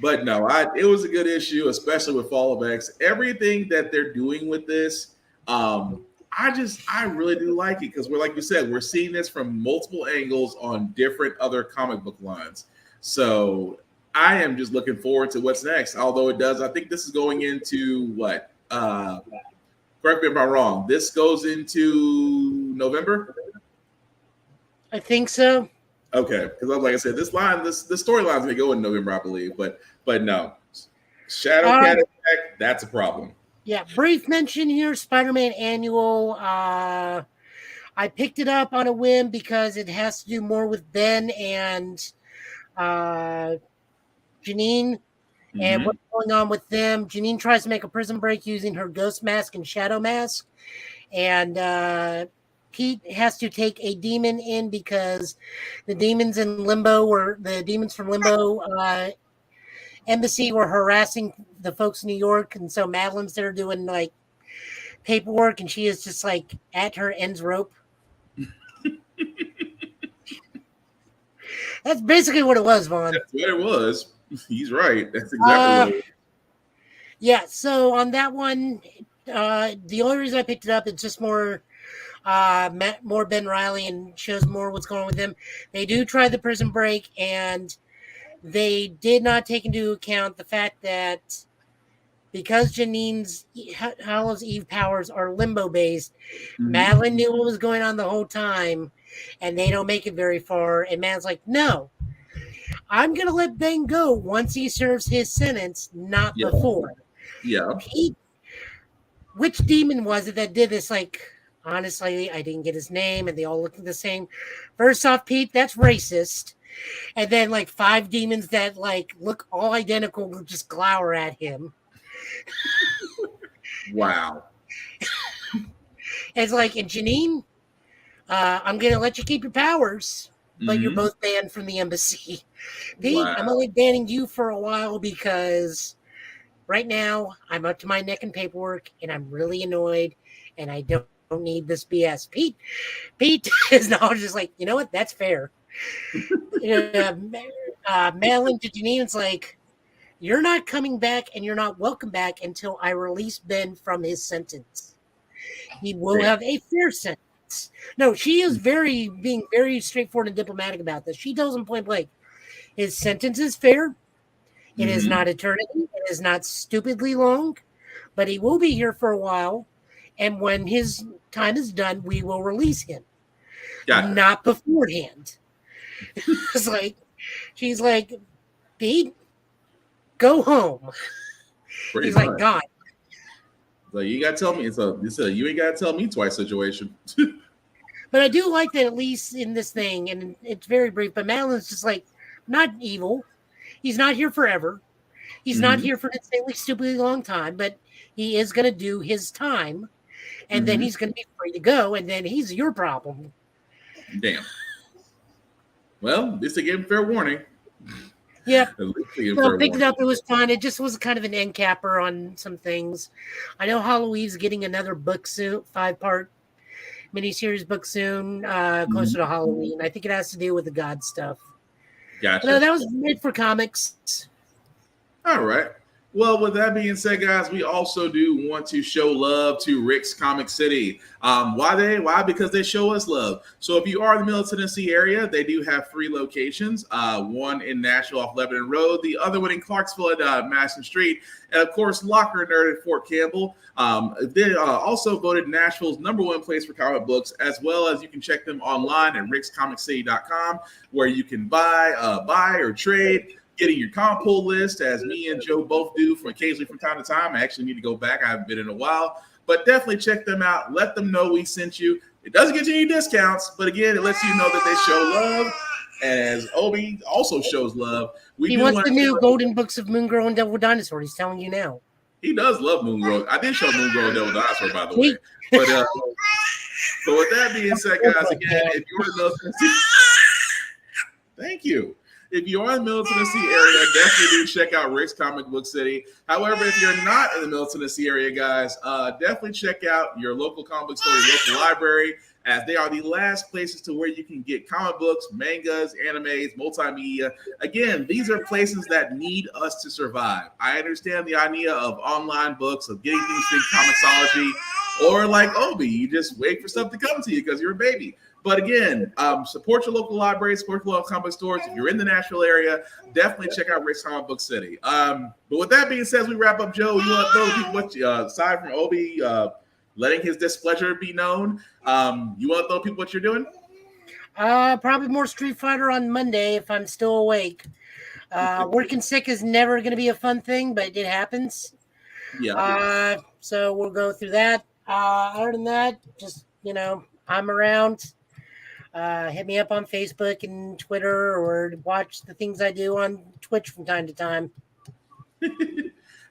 But no, it was a good issue, especially with Fall of X. Everything that they're doing with this, I really do like it because we're, like you said, we're seeing this from multiple angles on different other comic book lines. So I am just looking forward to what's next. Although I think this is going into what? Correct me if I'm wrong. This goes into November? I think so. Okay, because like I said, this storyline's gonna go in November, I believe. But no, Shadowcat attack, that's a problem. Yeah, brief mention here, Spider-Man Annual. I picked it up on a whim because it has to do more with Ben and Janine and what's going on with them. Janine tries to make a prison break using her ghost mask and shadow mask, and Pete has to take a demon in because the demons from Limbo embassy were harassing the folks in New York, and so Madeline's there doing like paperwork, and she is just like at her end's rope. That's basically what it was, Vaughn. That's what it was. He's right. That's exactly what it was. Yeah, so on that one, the only reason I picked it up is just more Ben Reilly and shows more what's going on with them. They do try the prison break, and they did not take into account the fact that because Janine's Hallows Eve powers are limbo based, Madeline knew what was going on the whole time, and they don't make it very far. And Madeline's like, no, I'm going to let Ben go once he serves his sentence, not before. Yeah. Which demon was it that did this? Like, honestly, I didn't get his name, and they all look the same. First off, Pete, that's racist. And then, like, 5 demons that, like, look all identical will just glower at him. Wow. It's like, and Janine, I'm going to let you keep your powers, but you're both banned from the embassy. Pete, I'm only banning you for a while because right now I'm up to my neck in paperwork, and I'm really annoyed, and I don't need this BS. Pete is now just like, you know what? That's fair. Madeline to Janine's like, you're not coming back, and you're not welcome back until I release Ben from his sentence. He will have a fair sentence. No, she is being very straightforward and diplomatic about this. She tells him point blank, his sentence is fair. It is not eternity. It is not stupidly long, but he will be here for a while. And when his time is done, we will release him. Not beforehand. It's like, she's like, Pete, go home. He's like, God. So you gotta tell me. It's a you ain't gotta tell me twice situation. But I do like that, at least in this thing, and it's very brief. But Madeline's just like, not evil. He's not here forever. He's not here for an insanely stupidly long time, but he is going to do his time, and then he's going to be free to go, and then he's your problem. Damn. Well, this again, fair warning. Yeah. So picked it up. It was fun. It just was kind of an end capper on some things. I know Halloween's getting another book soon, 5-part miniseries book soon, closer to Halloween. I think it has to do with the God stuff. Gotcha. So that was made for comics. All right. Well, with that being said, guys, we also do want to show love to Rick's Comic City. Why? Because they show us love. So if you are in the Middle Tennessee area, they do have 3 locations. One in Nashville off Lebanon Road, the other one in Clarksville at Madison Street, and of course, Locker Nerd at Fort Campbell. They also voted Nashville's #1 place for comic books, as well as you can check them online at rickscomiccity.com, where you can buy or trade. Getting your comp pull list, as me and Joe both do occasionally from time to time. I actually need to go back. I haven't been in a while, but definitely check them out. Let them know we sent you. It doesn't get you any discounts, but again, it lets you know that they show love. As Obi also shows love. He wants the new Golden Books of Moon Girl and Devil Dinosaur. He's telling you now. He does love Moon Girl. I did show Moon Girl and Devil Dinosaur, by the way. But so with that being said, guys, again, if you're in the thank you. If you are in the Middle Tennessee area, definitely do check out Rick's Comic Book City. However, if you're not in the Middle Tennessee area, guys, definitely check out your local comic book store, your local library, as they are the last places to where you can get comic books, mangas, animes, multimedia. Again, these are places that need us to survive. I understand the idea of online books, of getting things through Comixology, or like Obi, you just wait for stuff to come to you because you're a baby. But again, support your local libraries, support your local comic stores. If you're in the Nashville area, definitely check out Rick's Comic Book City. But with that being said, as we wrap up, Joe, you want to throw people what aside from Obi letting his displeasure be known, you want to tell people what you're doing? Probably more Street Fighter on Monday if I'm still awake. Working sick is never going to be a fun thing, but it happens. Yeah. So we'll go through that. Other than that, just, I'm around. Hit me up on Facebook and Twitter, or watch the things I do on Twitch from time to time.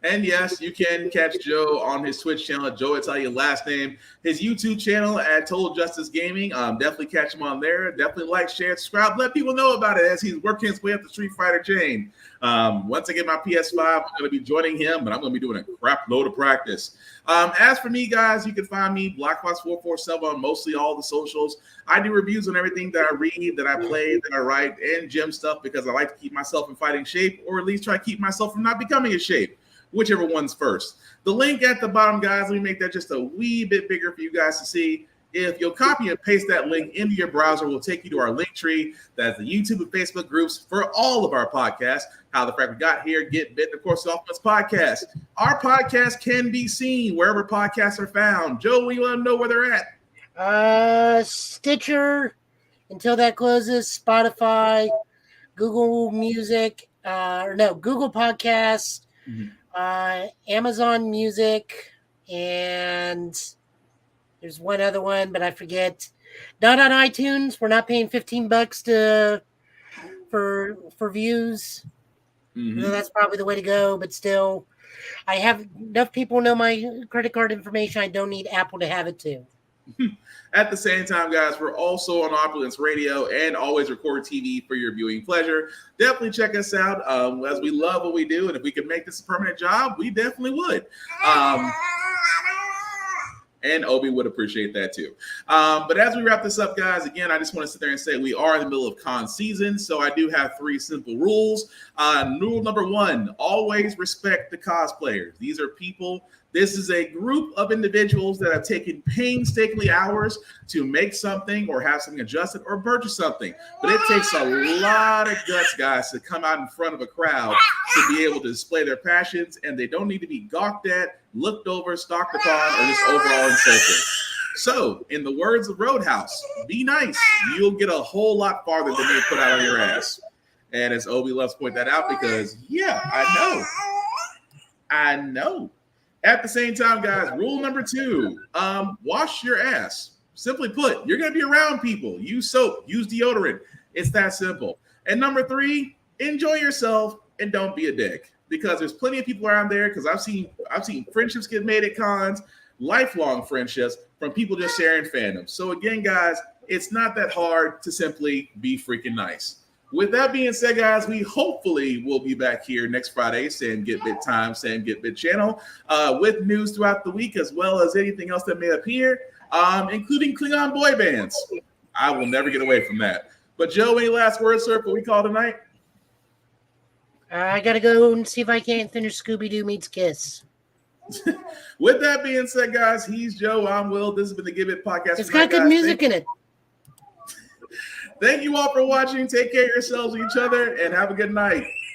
And yes, you can catch Joe on his Twitch channel, Joe Italian last name, his YouTube channel at Total Justice Gaming. Definitely catch him on there. Definitely like, share, subscribe, let people know about it as he's working his way up the Street Fighter chain. Once I get my PS5, I'm going to be joining him, but I'm going to be doing a crap load of practice. As for me, guys, you can find me BlackFox447 on mostly all the socials. I do reviews on everything that I read, that I play, that I write, and gym stuff because I like to keep myself in fighting shape, or at least try to keep myself from not becoming in shape. Whichever one's first. The link at the bottom, guys, let me make that just a wee bit bigger for you guys to see. If you'll copy and paste that link into your browser, we'll take you to our link tree. That's the YouTube and Facebook groups for all of our podcasts. How the Fact We Got Here, Get Bit, and of course, the Offense Podcast. Our podcast can be seen wherever podcasts are found. Joe, we want to know where they're at. Stitcher, until that closes, Spotify, Google Music, Google Podcasts, Amazon Music, and there's one other one, but I forget. Not on iTunes. We're not paying $15 for views. Mm-hmm. So that's probably the way to go. But still, I have enough people know my credit card information. I don't need Apple to have it too. At the same time, guys, we're also on Opulence Radio and Always Record TV for your viewing pleasure. Definitely check us out, as we love what we do, and if we could make this a permanent job, we definitely would. And Obi would appreciate that too. But as we wrap this up, guys, again, I just want to sit there and say we are in the middle of con season, so I do have 3 simple rules. Rule number 1, always respect the cosplayers. These are people. This is a group of individuals that have taken painstakingly hours to make something or have something adjusted or purchase something. But it takes a lot of guts, guys, to come out in front of a crowd to be able to display their passions, and they don't need to be gawked at, looked over, stalked upon, or just overall insulted. So, in the words of Roadhouse, be nice. You'll get a whole lot farther than you put out on your ass. And as Obi loves to point that out because, yeah, I know. At the same time, guys, rule number 2, wash your ass. Simply put, you're going to be around people. Use soap, use deodorant. It's that simple. And number 3, enjoy yourself and don't be a dick, because there's plenty of people around there, because I've seen friendships get made at cons, lifelong friendships from people just sharing fandom. So again, guys, it's not that hard to simply be freaking nice. With that being said, guys, we hopefully will be back here next Friday, same Get Bit time, same Get Bit channel, with news throughout the week, as well as anything else that may appear, including Klingon boy bands. I will never get away from that. But Joe, any last words, sir, before we call tonight? I got to go and see if I can't finish Scooby-Doo Meets Kiss. With that being said, guys, he's Joe, I'm Will. This has been the Get Bit Podcast. It's got good music in it. Thank you all for watching. Take care of yourselves and each other, and have a good night.